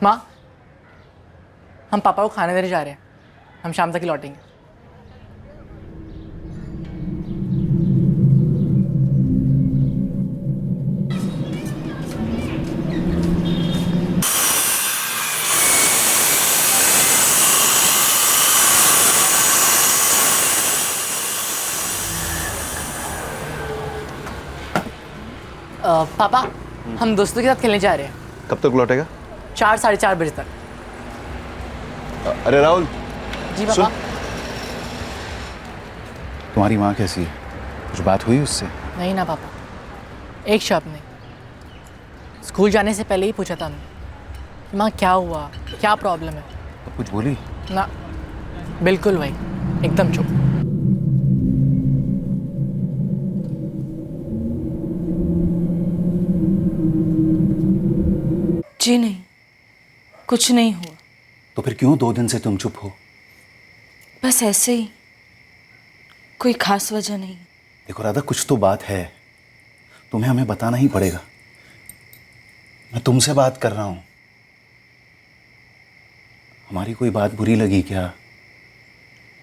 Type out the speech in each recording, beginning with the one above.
माँ, हम पापा को खाने देने जा रहे हैं। हम शाम तक ही लौटेंगे। पापा, हम दोस्तों के साथ खेलने जा रहे हैं। कब तक लौटेगा? 4 साढ़े 4 बजे तक। अरे राहुल। जी पापा। तुम्हारी माँ कैसी है? कुछ बात हुई उससे? नहीं ना पापा, एक शब्द नहीं। स्कूल जाने से पहले ही पूछा था हमने कि माँ क्या हुआ, क्या प्रॉब्लम है। तो कुछ बोली? ना, बिल्कुल भाई, एकदम चुप। जी नहीं, कुछ नहीं हुआ। तो फिर क्यों 2 दिन से तुम चुप हो? बस ऐसे ही, कोई खास वजह नहीं। देखो राधा, कुछ तो बात है, तुम्हें हमें बताना ही पड़ेगा। मैं तुमसे बात कर रहा हूं। हमारी कोई बात बुरी लगी क्या?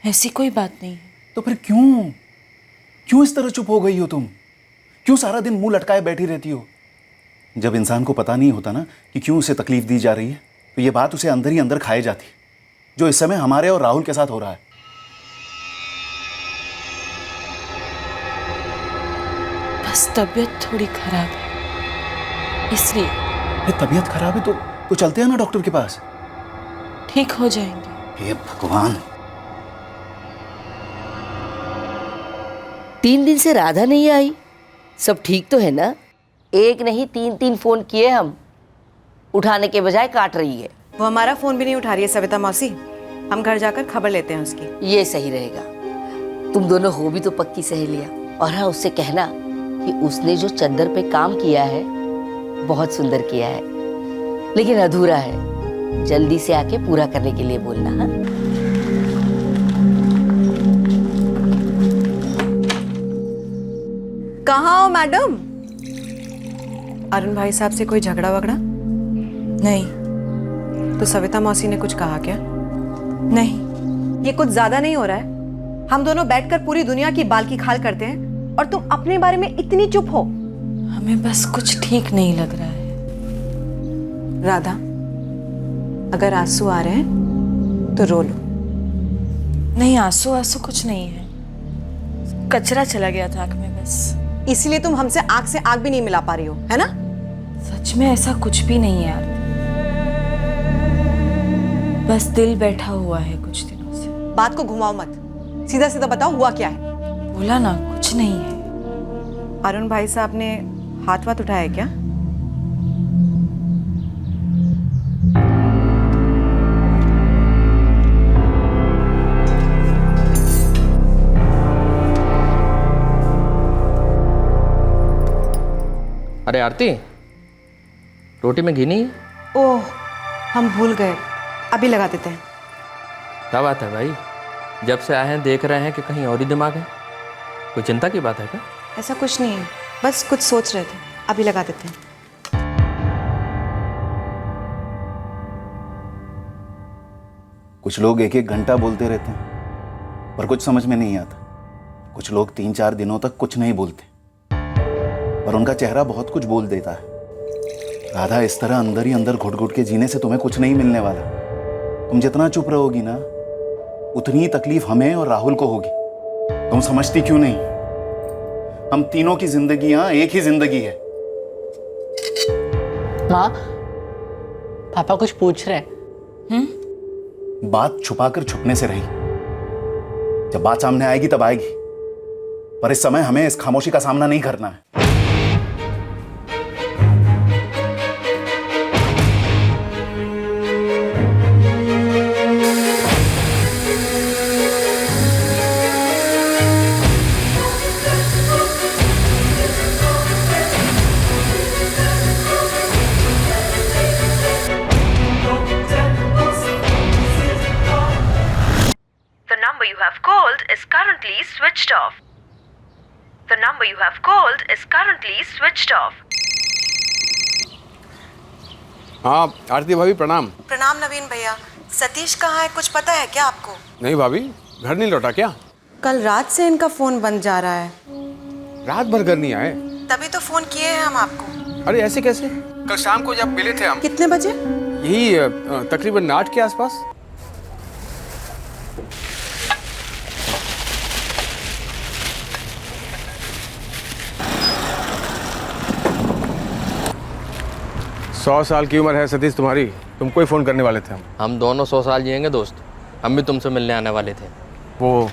ऐसी कोई बात नहीं है। तो फिर क्यों इस तरह चुप हो गई हो तुम? क्यों सारा दिन मुंह लटकाए बैठी रहती हो? जब इंसान को पता नहीं होता ना कि क्यों उसे तकलीफ दी जा रही है, तो ये बात उसे अंदर ही अंदर खाए जाती है, जो इस समय हमारे और राहुल के साथ हो रहा है। बस तबीयत थोड़ी खराब है, इसलिए। ये तबीयत खराब है तो चलते हैं ना डॉक्टर के पास। ठीक हो जाएंगे। हे भगवान। 3 दिन से राधा नहीं आई। सब ठीक तो है ना? एक नहीं 3 फोन किए हम, उठाने के बजाय काट रही है। वो हमारा फोन भी नहीं उठा रही है सविता मौसी। हम घर जाकर खबर लेते हैं उसकी। ये सही रहेगा। तुम दोनों हो भी तो पक्की सहेलियां। और हाँ, उससे कहना कि उसने जो चद्दर पे काम किया है बहुत सुंदर किया है, लेकिन अधूरा है। जल्दी से आके पूरा करने के लिए बोलना। हाँ, कहाँ हो मैडम? अरुण भाई साहब से कोई झगड़ा वगड़ा? नहीं। तो सविता मौसी ने कुछ कहा क्या? नहीं। ये कुछ ज्यादा नहीं हो रहा है? हम दोनों बैठकर पूरी दुनिया की बाल की खाल करते हैं और तुम अपने बारे में इतनी चुप हो। हमें बस कुछ ठीक नहीं लग रहा है। राधा, अगर आंसू आ रहे हैं तो रो लो। नहीं, आंसू आंसू कुछ नहीं है, कचरा चला गया था आंख में बस। इसीलिए तुम हमसे आंख से आंख भी नहीं मिला पा रही हो, है ना? सच में ऐसा कुछ भी नहीं है यार, बस दिल बैठा हुआ है कुछ दिनों से। बात को घुमाओ मत, सीधा सीधा बताओ हुआ क्या है। बोला ना, कुछ नहीं है। अरुण भाई साहब ने हाथ वाथ उठाया क्या? अरे आरती, रोटी में घी नहीं है? ओह, हम भूल गए, अभी लगा देते हैं। क्या बात है भाई, जब से आए हैं देख रहे हैं कि कहीं और ही दिमाग है। कोई चिंता की बात है क्या? ऐसा कुछ नहीं है, बस कुछ सोच रहे थे, अभी लगा देते हैं। कुछ लोग 1-1 घंटा बोलते रहते हैं पर कुछ समझ में नहीं आता। कुछ लोग 3-4 दिनों तक कुछ नहीं बोलते पर उनका चेहरा बहुत कुछ बोल देता है। राधा, इस तरह अंदर ही अंदर घुट घुट के जीने से तुम्हें कुछ नहीं मिलने वाला। तुम जितना चुप रहोगी ना, उतनी ही तकलीफ हमें और राहुल को होगी। तुम समझती क्यों नहीं? हम तीनों की जिंदगियां एक ही जिंदगी है। माँ, पापा कुछ पूछ रहे हैं। बात छुपाकर छुपने से रही, जब बात सामने आएगी तब आएगी, पर इस समय हमें इस खामोशी का सामना नहीं करना है। The number you have called is currently switched off. The number you have called is currently switched off. हाँ आरती भाभी प्रणाम। प्रणाम नवीन भैया। सतीश कहाँ है, कुछ पता है क्या आपको? नहीं भाभी, घर नहीं लौटा क्या? कल रात से इनका फोन बंद जा रहा है। रात भर घर नहीं आए? तभी तो फोन किए हैं हम आपको। अरे ऐसे कैसे? कल शाम को जब मिले थे हम। कितने बजे? यही तकरीबन 8 के आसपास। सौ साल की उम्र है सतीश तुम्हारी, तुमको ही फोन करने वाले थे हम। हम दोनों 100 साल जिएंगे दोस्त। हम भी तुमसे मिलने आने वाले थे। वो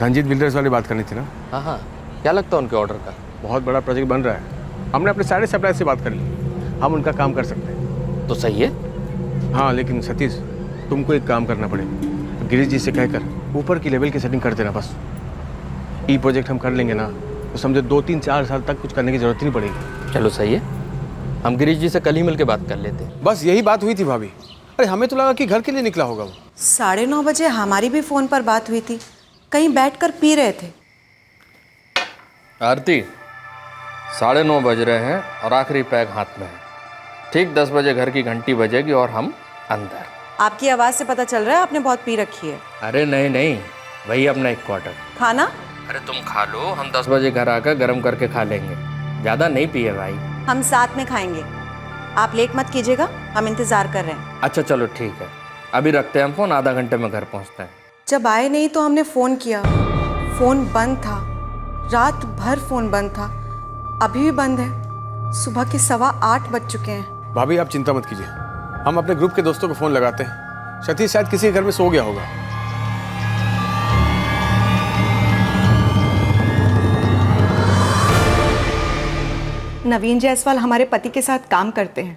धनजीत बिल्डर्स वाली बात करनी थी ना? हाँ हाँ, क्या लगता है उनके ऑर्डर का? बहुत बड़ा प्रोजेक्ट बन रहा है। हमने अपने सारे सप्लाई से बात कर ली, हम उनका काम कर सकते हैं। तो सही है। हाँ लेकिन सतीश तुमको एक काम करना पड़ेगा। गिरीश जी से कहकर ऊपर की लेवल की सेटिंग कर देना बस। ई प्रोजेक्ट हम कर लेंगे ना तो समझो 2-3-4 साल तक कुछ करने की जरूरत ही नहीं पड़ेगी। चलो सही है, हम गिरीश जी से कल ही मिलकर बात कर लेते हैं। बस यही बात हुई थी भाभी। अरे हमें तो लगा कि घर के लिए निकला होगा वो। 9:30 बजे हमारी भी फोन पर बात हुई थी, कहीं बैठकर पी रहे थे। आरती, 9:30 बज रहे हैं और आखिरी पैक हाथ में है। ठीक 10 बजे घर की घंटी बजेगी और हम अंदर। आपकी आवाज से पता चल रहा है आपने बहुत पी रखी है। अरे नहीं नहीं, वही अपना एक क्वार्टर। खाना? अरे तुम खा लो, हम 10 बजे घर आकर गर्म करके खा लेंगे। ज़्यादा नहीं पिए भाई। हम साथ में खाएंगे, आप लेट मत कीजिएगा, हम इंतजार कर रहे हैं। अच्छा चलो ठीक है, अभी रखते हैं हम फोन, आधा घंटे में घर पहुंचते हैं। जब आए नहीं तो हमने फोन किया, फोन बंद था, रात भर फोन बंद था, अभी भी बंद है। सुबह के 8:15 बज चुके हैं। भाभी आप चिंता मत कीजिए, हम अपने ग्रुप के दोस्तों को फोन लगाते हैं। सतीश शायद किसी के घर में सो गया होगा। नवीन जायसवाल हमारे पति के साथ काम करते हैं।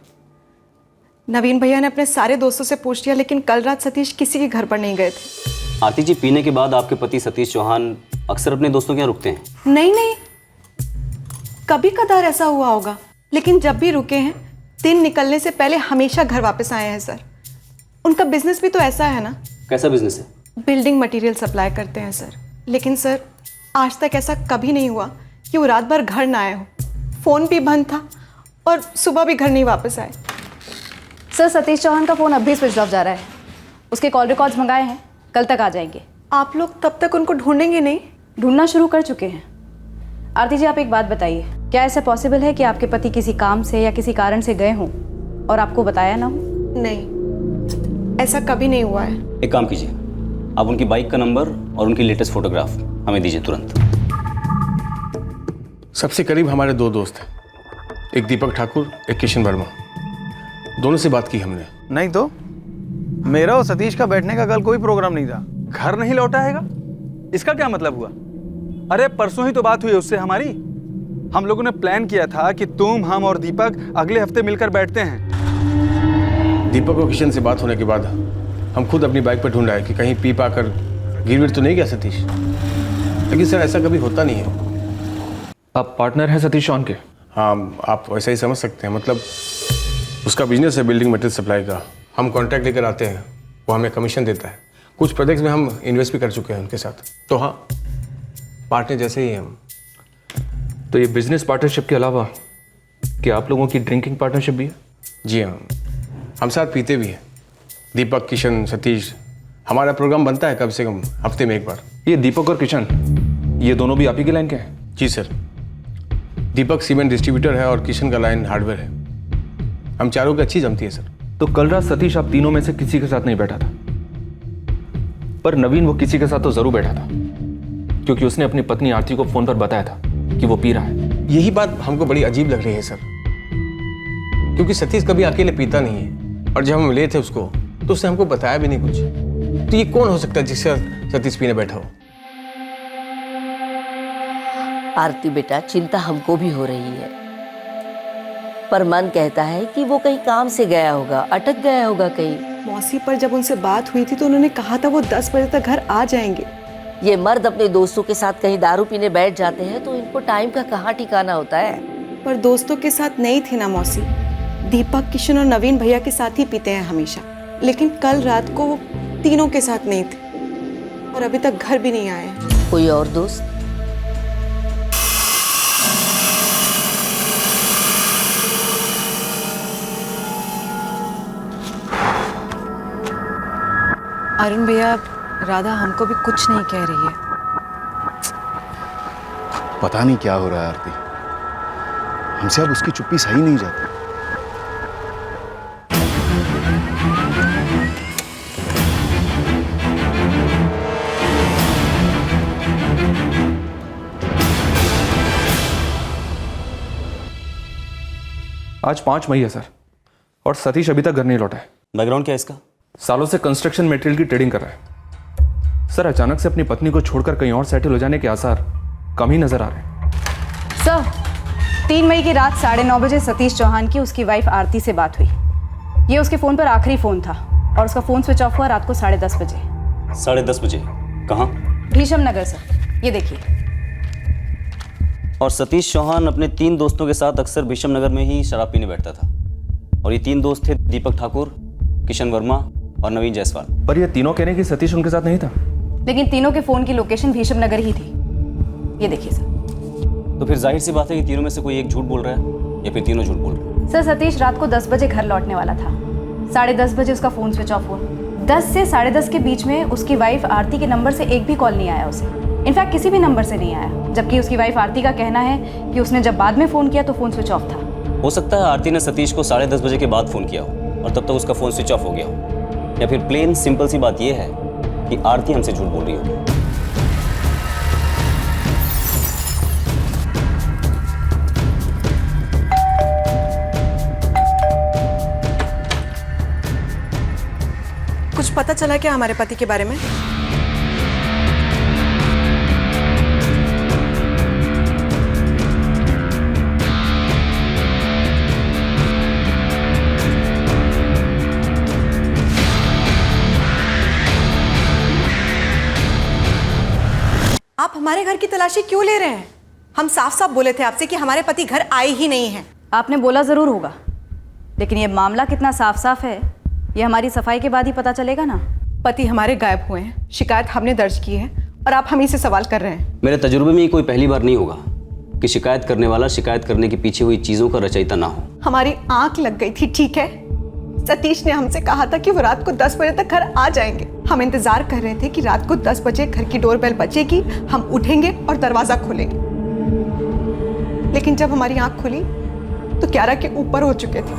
नवीन भैया ने अपने सारे दोस्तों से पूछ लिया, लेकिन कल रात सतीश किसी के घर पर नहीं गए थे। आरती जी, पीने के बाद आपके पति सतीश चौहान अक्सर अपने दोस्तों के यहाँ रुकते हैं? नहीं नहीं, कभी कदार ऐसा हुआ होगा, लेकिन जब भी रुके हैं दिन निकलने से पहले हमेशा घर वापस आए हैं सर। उनका बिजनेस भी तो ऐसा है ना। कैसा बिजनेस है? बिल्डिंग मटेरियल सप्लाई करते हैं सर। लेकिन सर आज तक ऐसा कभी नहीं हुआ कि वो रात भर घर ना आए हो। फ़ोन भी बंद था और सुबह भी घर नहीं वापस आए। सर सतीश चौहान का फ़ोन अब भी स्विच ऑफ जा रहा है। उसके कॉल रिकॉर्ड्स मंगाए हैं, कल तक आ जाएंगे। आप लोग तब तक उनको ढूंढेंगे नहीं? ढूंढना शुरू कर चुके हैं। आरती जी, आप एक बात बताइए, क्या ऐसा पॉसिबल है कि आपके पति किसी काम से या किसी कारण से गए हों और आपको बताया ना हो? नहीं, ऐसा कभी नहीं हुआ है। एक काम कीजिए, आप उनकी बाइक का नंबर और उनकी लेटेस्ट फोटोग्राफ हमें दीजिए तुरंत। सबसे करीब हमारे 2 दोस्त हैं, एक दीपक ठाकुर, एक किशन वर्मा। दोनों से बात की हमने। नहीं तो मेरा और सतीश का बैठने का कल कोई प्रोग्राम नहीं था। घर नहीं लौटा हैगा, इसका क्या मतलब हुआ? अरे परसों ही तो बात हुई उससे हमारी। हम लोगों ने प्लान किया था कि तुम, हम और दीपक अगले हफ्ते मिलकर बैठते हैं। दीपक और किशन से बात होने के बाद हम खुद अपनी बाइक पर ढूंढ आए कि कहीं पी पाकर गिर तो नहीं गया सतीश। लेकिन सर ऐसा कभी होता नहीं है। आप पार्टनर हैं सतीश चौहान के? हाँ, आप वैसा ही समझ सकते हैं। मतलब उसका बिजनेस है बिल्डिंग मटेरियल सप्लाई का। हम कॉन्ट्रैक्ट लेकर आते हैं, वो हमें कमीशन देता है। कुछ प्रोजेक्ट्स में हम इन्वेस्ट भी कर चुके हैं उनके साथ। तो हाँ, पार्टनर जैसे ही हम। तो ये बिजनेस पार्टनरशिप के अलावा क्या आप लोगों की ड्रिंकिंग पार्टनरशिप भी है? जी हाँ, हम साथ पीते भी हैं। दीपक, किशन, सतीश, हमारा प्रोग्राम बनता है कम से कम हफ्ते में एक बार। ये दीपक और किशन, ये दोनों भी आप ही के लाइन के हैं? जी सर। दीपक सीमेंट डिस्ट्रीब्यूटर है और किशन का लाइन हार्डवेयर है। हम चारों की अच्छी जमती है सर। तो कल रात सतीश आप तीनों में से किसी के साथ नहीं बैठा था, पर नवीन वो किसी के साथ तो जरूर बैठा था, क्योंकि उसने अपनी पत्नी आरती को फोन पर बताया था कि वो पी रहा है। यही बात हमको बड़ी अजीब लग रही है सर, क्योंकि सतीश कभी अकेले पीता नहीं है और जब हम मिले थे उसको तो उसने हमको बताया भी नहीं कुछ। तो ये कौन हो सकता है जिससे सतीश पीने बैठा हो? आरती बेटा, चिंता हमको भी हो रही है, पर मन कहता है कि वो कहीं काम से गया होगा, अटक गया होगा कहीं। मौसी पर जब उनसे बात हुई थी तो उन्होंने कहा था वो 10 बजे तक घर आ जाएंगे। ये मर्द अपने दोस्तों के साथ कहीं दारू पीने बैठ जाते हैं तो इनको टाइम का कहाँ ठिकाना होता है। पर दोस्तों के साथ नहीं थी ना मौसी। दीपक, किशन और नवीन भैया के साथ ही पीते हैं हमेशा, लेकिन कल रात को वो तीनों के साथ नहीं थे और अभी तक घर भी नहीं आए। कोई और दोस्त? अरुण भैया, राधा हमको भी कुछ नहीं कह रही है। पता नहीं क्या हो रहा है आरती, हमसे अब उसकी चुप्पी सही नहीं जाती। आज 5 मई है सर, और सतीश अभी तक घर नहीं लौटा है। बैकग्राउंड क्या है इसका? सालों से कंस्ट्रक्शन मटेरियल की ट्रेडिंग कर रहा है सर। अचानक से अपनी पत्नी को छोड़कर कहीं और सेटल हो जाने के आसार कम ही नजर आ रहे हैं। सर, 3 मई की रात 9:30 बजे सतीश चौहान की उसकी वाइफ आरती से बात हुई। ये उसके फ़ोन पर आखिरी फ़ोन था और उसका फ़ोन स्विच ऑफ हुआ रात को 10:30 बजे। 10:30 बजे? कहाँ? भीषम नगर सर, ये देखिए। और सतीश चौहान अपने 3 दोस्तों के साथ अक्सर भीषम नगर में ही शराब पीने बैठता था, और ये 3 दोस्त थे दीपक ठाकुर, किशन वर्मा और नवीन जायसवाल। पर ये तीनों कह रहे हैं कि सतीश उनके साथ नहीं था। लेकिन तीनों के फ़ोन की लोकेशन भीषम नगर ही थी। ये देखिए सर। तो फिर जाहिर सी बात है कि तीनों में से कोई एक झूठ बोल रहा है या फिर तीनों झूठ बोल रहे हैं। सर, सतीश रात को 10 बजे घर लौटने वाला था। 10:30 बजे उसका फ़ोन स्विच ऑफ हुआ। 10 से 10:30 के बीच में उसकी वाइफ आरती के नंबर से एक भी कॉल नहीं आया उसे। इनफैक्ट किसी भी नंबर से नहीं आया, जबकि उसकी वाइफ आरती का कहना है कि उसने जब बाद में फ़ोन किया तो फ़ोन स्विच ऑफ था। हो सकता है आरती ने सतीश को 10:30 बजे के बाद फ़ोन किया हो और तब तक उसका फ़ोन स्विच ऑफ हो गया हो, या फिर प्लेन सिंपल सी बात यह है कि आरती हमसे झूठ बोल रही होगी। कुछ पता चला क्या हमारे पति के बारे में? आप हमारे घर की तलाशी क्यों ले रहे हैं? हम साफ साफ बोले थे आपसे कि हमारे पति घर आए ही नहीं हैं। आपने बोला ज़रूर होगा, लेकिन ये मामला कितना साफ साफ है ये हमारी सफाई के बाद ही पता चलेगा ना। पति हमारे गायब हुए हैं, शिकायत हमने दर्ज की है और आप हम ही से सवाल कर रहे हैं। मेरे तजुर्बे में ये कोई पहली बार नहीं होगा कि शिकायत करने वाला शिकायत करने के पीछे हुई चीज़ों का रचयिता ना हो। हमारी आंख लग गई थी, ठीक है। सतीश ने हमसे कहा था कि वो रात को 10 बजे तक घर आ जाएंगे। हम इंतजार कर रहे थे कि रात को 10 बजे घर की डोरबेल बजेगी, हम उठेंगे और दरवाजा खोलेंगे। लेकिन जब हमारी आंख खुली तो 11 के ऊपर हो चुके थे।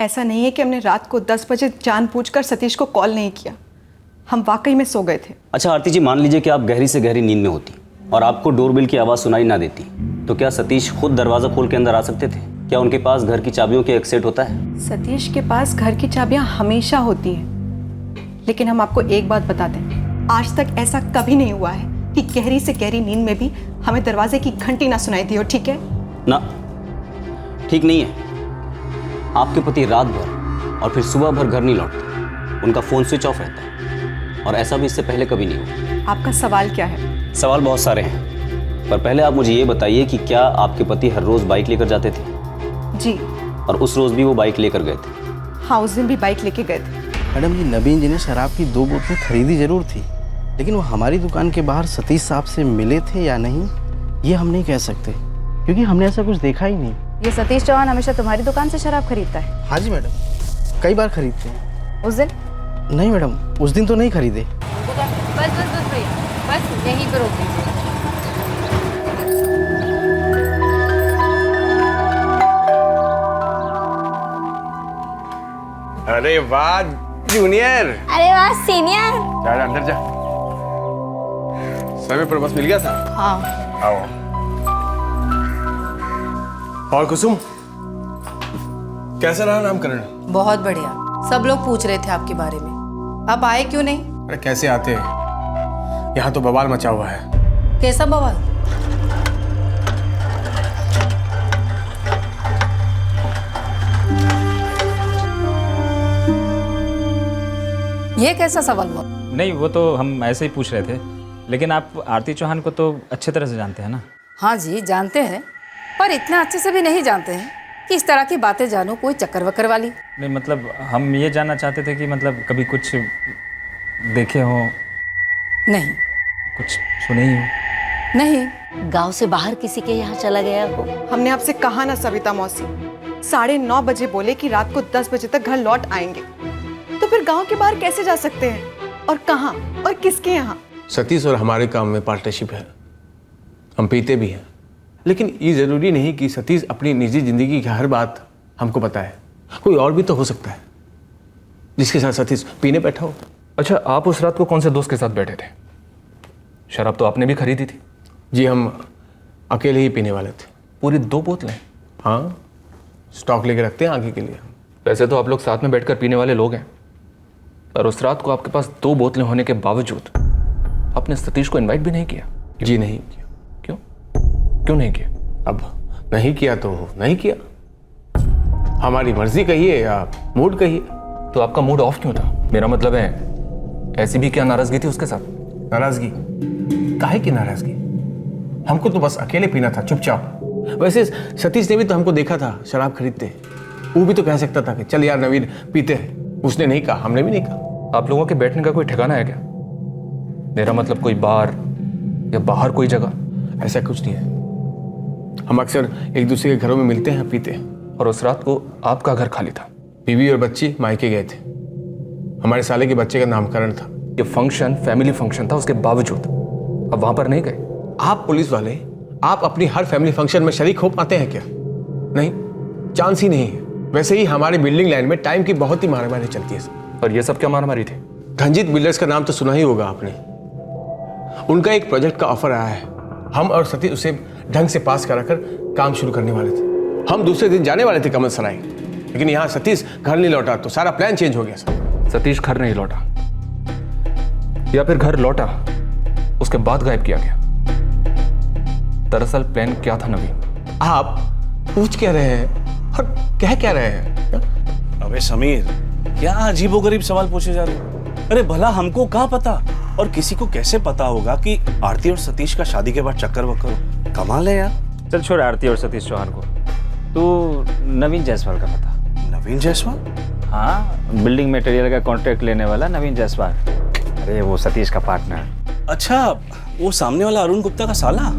ऐसा नहीं है कि हमने रात को 10 बजे जानबूझकर सतीश को कॉल नहीं किया, हम वाकई में सो गए थे। अच्छा आरती जी, मान लीजिए कि आप गहरी से गहरी नींद में होती और आपको डोरबेल की आवाज़ सुनाई ना देती, तो क्या सतीश खुद दरवाज़ा खोल के अंदर आ सकते थे? क्या उनके पास घर की चाबियों के एक सेट होता है? सतीश के पास घर की चाबियां हमेशा होती हैं, लेकिन हम आपको एक बात बता दें, आज तक ऐसा कभी नहीं हुआ है कि गहरी से गहरी नींद में भी हमें दरवाजे की घंटी ना सुनाई दी हो, ठीक है ना? ठीक नहीं है। आपके पति रात भर और फिर सुबह भर घर नहीं लौटते, उनका फ़ोन स्विच ऑफ रहता है, और ऐसा भी इससे पहले कभी नहीं हुआ। आपका सवाल क्या है? सवाल बहुत सारे हैं, पर पहले आप मुझे ये बताइए कि क्या आपके पति हर रोज़ बाइक लेकर जाते थे? जी। और उस रोज़ भी वो बाइक लेकर गए थे? हाँ, उस दिन भी बाइक लेके गए थे। मैडम जी, नवीन जी ने शराब की 2 बोतलें खरीदी जरूर थी, लेकिन वो हमारी दुकान के बाहर सतीश साहब से मिले थे या नहीं ये हम नहीं कह सकते, क्योंकि हमने ऐसा कुछ देखा ही नहीं। ये सतीश चौहान हमेशा तुम्हारी दुकान से शराब खरीदता है? हाँ जी मैडम, कई बार खरीदते हैं। उस दिन? नहीं मैडम, उस दिन तो नहीं खरीदे। बस बस बस भैया, बस यहीं पर रोक दीजिए। अरे वाह जूनियर। अरे वाह सीनियर। जा अंदर जा। समय पर बस मिल गया था। हाँ। आओ। और कुसुम, कैसा रहा नामकरण? बहुत बढ़िया, सब लोग पूछ रहे थे आपके बारे में, आप आए क्यों नहीं? अरे कैसे आते हैं, यहाँ तो बवाल मचा हुआ है। कैसा बवाल? ये कैसा सवाल हुआ? नहीं, वो तो हम ऐसे ही पूछ रहे थे, लेकिन आप आरती चौहान को तो अच्छे तरह से जानते हैं ना? हाँ जी जानते हैं, पर इतना अच्छे से भी नहीं जानते हैं कि इस तरह की बातें जानूं कोई चक्कर वक्कर वाली। नहीं मतलब हम ये जानना चाहते थे कि मतलब कभी कुछ देखे हो? नहीं। कुछ सुने ही हो? नहीं। गांव से बाहर किसी के यहाँ चला गया हो? हमने आपसे कहा ना सविता मौसी, 9:30 बजे बोले कि रात को 10 बजे तक घर लौट आएंगे, तो फिर गांव के बाहर कैसे जा सकते हैं? और कहाँ और किसके यहाँ? सतीश और हमारे काम में पार्टनरशिप है, हम पीते भी हैं, लेकिन ये जरूरी नहीं कि सतीश अपनी निजी जिंदगी की हर बात हमको बताए। कोई और भी तो हो सकता है जिसके साथ सतीश पीने बैठा हो। अच्छा, आप उस रात को कौन से दोस्त के साथ बैठे थे? शराब तो आपने भी खरीदी थी। जी, हम अकेले ही पीने वाले थे। पूरी 2 बोतलें? हाँ, स्टॉक लेके रखते हैं आगे के लिए। वैसे तो आप लोग साथ में बैठकर पीने वाले लोग हैं, पर उस रात को आपके पास 2 बोतलें होने के बावजूद आपने सतीश को इनवाइट भी नहीं किया। जी नहीं किया। क्यों? क्यों नहीं किया? अब नहीं किया तो नहीं किया, हमारी मर्जी कहिए या मूड कहिए। तो आपका मूड ऑफ क्यों था? मेरा मतलब है ऐसी भी क्या नाराजगी थी उसके साथ? नाराजगी? काहे की नाराजगी? हमको तो बस अकेले पीना था, चुपचाप। वैसे सतीश ने भी तो हमको देखा था शराब खरीदते, वो भी तो कह सकता था कि चल यार नवीन पीते हैं। उसने नहीं कहा, हमने भी नहीं कहा। आप लोगों के बैठने का कोई ठिकाना है क्या? मेरा मतलब कोई बार या बाहर कोई जगह? ऐसा कुछ नहीं है, हम अक्सर एक दूसरे के घरों में मिलते हैं, पीते हैं। और उस रात को आपका घर खाली था, बीवी और बच्ची मायके गए थे, हमारे साले के बच्चे का नामकरण था। ये फंक्शन फैमिली फंक्शन था, उसके बावजूद अब वहां पर नहीं गए? आप पुलिस वाले, आप अपनी हर फैमिली फंक्शन में शरीक हो पाते हैं क्या? नहीं, चांस ही नहीं है। वैसे ही हमारे बिल्डिंग लाइन में टाइम की बहुत ही मारामारी चलती है। और ये सब क्या मारामारी थी? धनजीत बिल्डर्स का नाम तो सुना ही होगा आपने। उनका एक प्रोजेक्ट का ऑफर आया है, हम और सतीश उसे ढंग से पास कराकर काम शुरू करने वाले थे। हम दूसरे दिन जाने वाले थे कमल सराय, लेकिन यहाँ सतीश घर नहीं लौटा तो सारा प्लान चेंज हो गया। सतीश घर नहीं लौटा, या फिर घर लौटा उसके बाद गायब किया गया? दरअसल प्लान क्या था नवीन? आप पूछ क्या रहे हैं और कह क्या रहे हैं? अबे समीर, क्या अजीबोगरीब सवाल पूछे जा रहे हो? अरे भला हमको क्या पता, और किसी को कैसे पता होगा कि आरती और सतीश का शादी के बाद चक्कर वक्कर हो? कमाल है यार। चल छोड़ आरती और सतीश चौहान को, तू नवीन जायसवाल का पता। नवीन जायसवाल? हाँ, बिल्डिंग मटेरियल का कॉन्ट्रैक्ट लेने वाला नवीन जायसवाल। अरे वो सतीश का पार्टनर। अच्छा, वो सामने वाला अरुण गुप्ता का साला?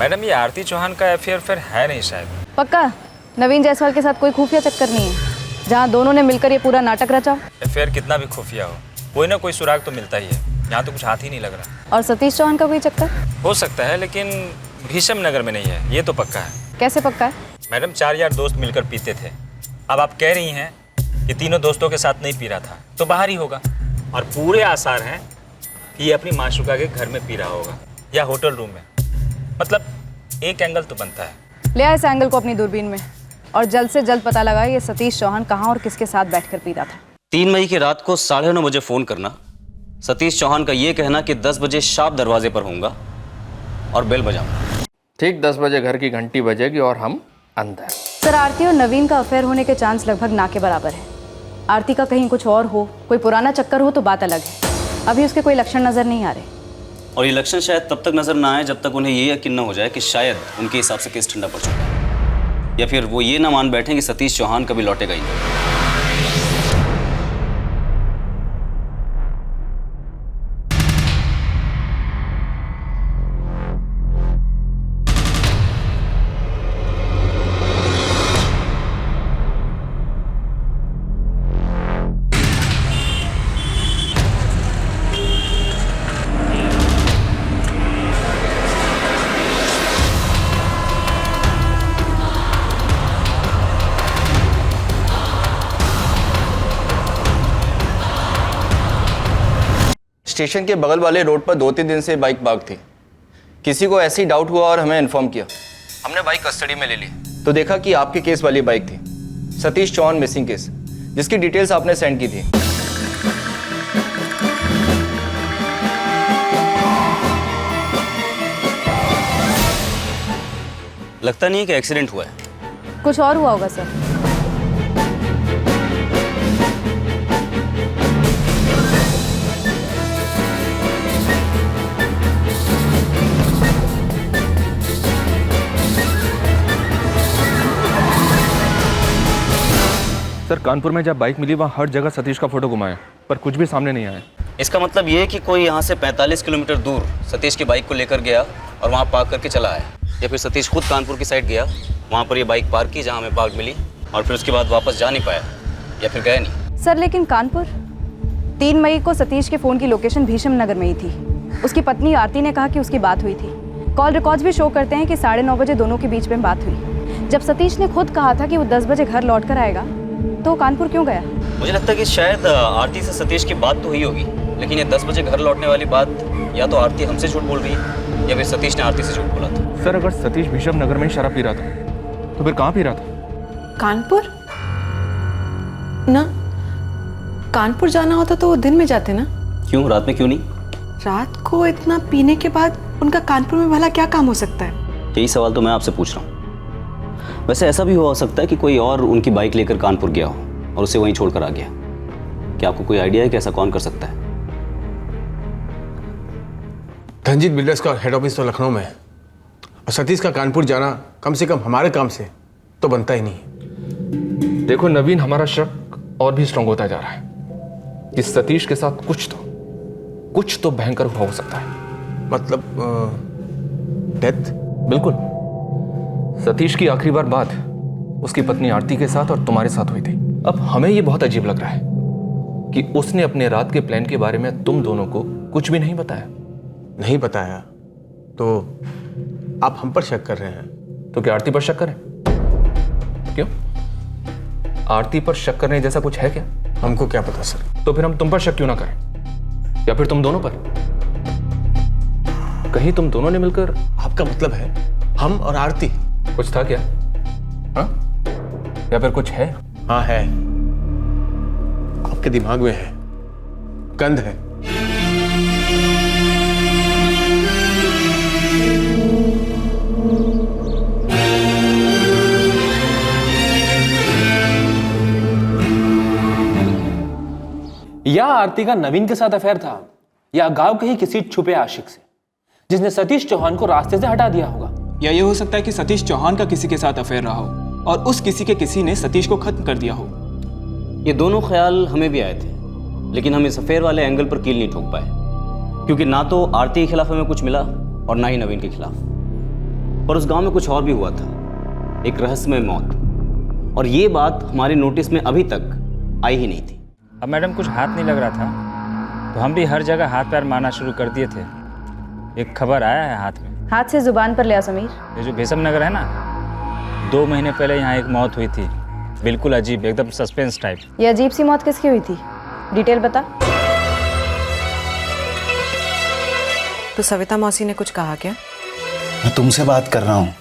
मैडम, ये आरती चौहान का अफेयर फिर है नहीं शायद। पक्का नवीन जायसवाल के साथ कोई खुफिया चक्कर नहीं है जहाँ दोनों ने मिलकर ये पूरा नाटक रचा? अफेयर कितना भी खुफिया हो, कोई ना कोई सुराग तो मिलता ही है। यहाँ तो कुछ हाथ ही नहीं लग रहा। और सतीश चौहान का कोई चक्कर? हो सकता है, लेकिन भीषम नगर में नहीं है, ये तो पक्का है। कैसे पक्का है? मैडम, 4 यार दोस्त मिलकर पीते थे। अब आप कह रही हैं कि तीनों दोस्तों के साथ नहीं पी रहा था, तो बाहर ही होगा। और पूरे आसार हैं कि ये अपनी माशूका के घर में पी रहा होगा या होटल रूम में। मतलब एक एंगल तो बनता है। ले आए इस एंगल को अपनी दूरबीन में और जल्द से जल्द पता लगा ये सतीश चौहान कहाँ और किसके साथ बैठकर पी रहा था। 3 मई की रात को 9:30 बजे फोन करना, सतीश चौहान का ये कहना कि 10 बजे शार्प दरवाजे पर होऊंगा और बेल बजाऊंगा। ठीक 10 बजे घर की घंटी बजेगी और हम अंदर। सर, आरती और नवीन का अफेयर होने के चांस लगभग ना के बराबर है। आरती का कहीं कुछ और हो, कोई पुराना चक्कर हो तो बात अलग है। अभी उसके कोई लक्षण नजर नहीं आ रहे। और ये लक्षण शायद तब तक नजर ना आए जब तक उन्हें ये यकीन न हो जाए कि शायद उनके हिसाब से केस ठंडा पड़ चुका है, या फिर वो ये ना मान बैठे कि सतीश चौहान कभी लौटेगा ही नहीं। स्टेशन के बगल वाले रोड पर 2-3 दिन से बाइक भाग थी। किसी को ऐसे ही डाउट हुआ और हमें इन्फॉर्म किया। हमने बाइक कस्टडी में ले ली तो देखा कि आपके केस वाली बाइक थी, सतीश चौहान मिसिंग केस, जिसकी डिटेल्स आपने सेंड की थी। लगता नहीं है कि एक्सीडेंट हुआ है। कुछ और हुआ होगा सर। सर कानपुर में जब बाइक मिली वहाँ हर जगह सतीश का फोटो घुमाया पर कुछ भी सामने नहीं आया। इसका मतलब ये है कि कोई यहाँ से 45 किलोमीटर दूर सतीश की बाइक को लेकर गया और वहाँ पार्क करके चला आया, या फिर सतीश खुद कानपुर की साइड गया, वहाँ पर ये बाइक पार्क की जहाँ हमें पार्क मिली और फिर उसके बाद वापस जा नहीं पाया, या फिर गया नहीं। सर लेकिन कानपुर 3 मई को सतीश के फ़ोन की लोकेशन भीषम नगर में ही थी। उसकी पत्नी आरती ने कहा कि उसकी बात हुई थी। कॉल रिकॉर्ड्स भी शो करते हैं कि 9:30 बजे दोनों के बीच में बात हुई। जब सतीश ने खुद कहा था कि वो 10 बजे घर लौट कर आएगा तो कानपुर क्यों गया? मुझे लगता है कि शायद आरती से सतीश की बात तो हुई होगी, लेकिन ये 10 बजे घर लौटने वाली बात या तो आरती हमसे झूठ बोल रही है या फिर सतीश ने आरती से झूठ बोला था। सर अगर सतीश भीषम नगर में ही शराब पी रहा था तो फिर कहाँ पी रहा था? कानपुर ना, कानपुर जाना होता तो वो दिन में जाते ना। क्यों, रात में क्यों नहीं? रात को इतना पीने के बाद उनका कानपुर में भला क्या काम हो सकता है? यही सवाल तो मैं आपसे पूछ रहा हूँ। वैसे ऐसा भी हो सकता है कि कोई और उनकी बाइक लेकर कानपुर गया हो और उसे वहीं छोड़कर आ गया। क्या आपको कोई आइडिया है कि ऐसा कौन कर सकता है? धनजीत बिल्डर्स का हेड ऑफिस तो लखनऊ में है और सतीश का कानपुर जाना कम से कम हमारे काम से तो बनता ही नहीं। देखो नवीन, हमारा शक और भी स्ट्रांग होता जा रहा है कि सतीश के साथ कुछ तो भयंकर हुआ हो सकता है। मतलब डेथ? बिल्कुल। सतीश की आखिरी बार बात उसकी पत्नी आरती के साथ और तुम्हारे साथ हुई थी। अब हमें यह बहुत अजीब लग रहा है कि उसने अपने रात के प्लान के बारे में तुम दोनों को कुछ भी नहीं बताया। नहीं बताया तो आप हम पर शक कर रहे हैं? तो क्या आरती पर शक करें? क्यों, आरती पर शक करने जैसा कुछ है क्या? हमको क्या पता सर। तो फिर हम तुम पर शक क्यों ना करें, या फिर तुम दोनों पर? कहीं तुम दोनों ने मिलकर? आपका मतलब है हम और आरती? कुछ था क्या? हाँ, या फिर कुछ है? हाँ है, आपके दिमाग में है, गंध है। या आरती का नवीन के साथ अफेयर था, या गांव के ही किसी छुपे आशिक से जिसने सतीश चौहान को रास्ते से हटा दिया होगा। या ये हो सकता है कि सतीश चौहान का किसी के साथ अफेयर रहा हो और उस किसी के किसी ने सतीश को खत्म कर दिया हो। ये दोनों ख्याल हमें भी आए थे, लेकिन हम इस अफेयर वाले एंगल पर कील नहीं ठोक पाए, क्योंकि ना तो आरती के खिलाफ हमें कुछ मिला और ना ही नवीन के खिलाफ। पर उस गांव में कुछ और भी हुआ था, एक रहस्यमय मौत, और ये बात हमारे नोटिस में अभी तक आई ही नहीं थी। अब मैडम कुछ हाथ नहीं लग रहा था तो हम भी हर जगह हाथ पैर मारना शुरू कर दिए थे। एक खबर आया है हाथ में। हाथ से जुबान पर लिया समीर। ये जो भीषम नगर है ना, 2 महीने पहले यहाँ एक मौत हुई थी, बिल्कुल अजीब, एकदम सस्पेंस टाइप। ये अजीब सी मौत किसकी हुई थी, डिटेल बता। तो सविता मौसी ने कुछ कहा क्या? मैं तुमसे बात कर रहा हूँ।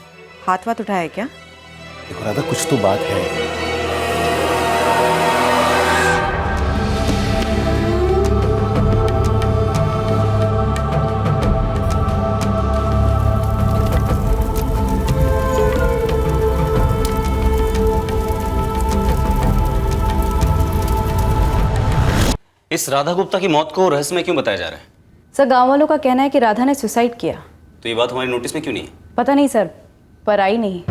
हाथ वाथ उठाया क्या? देखो राधा, कुछ तो बात है। इस राधा गुप्ता की मौत को रहस्य में क्यों बताया जा रहा है? सर गांव वालों का कहना है कि राधा ने सुसाइड किया। तो ये बात हमारी नोटिस में क्यों नहीं है? पता नहीं सर, पर आई नहीं।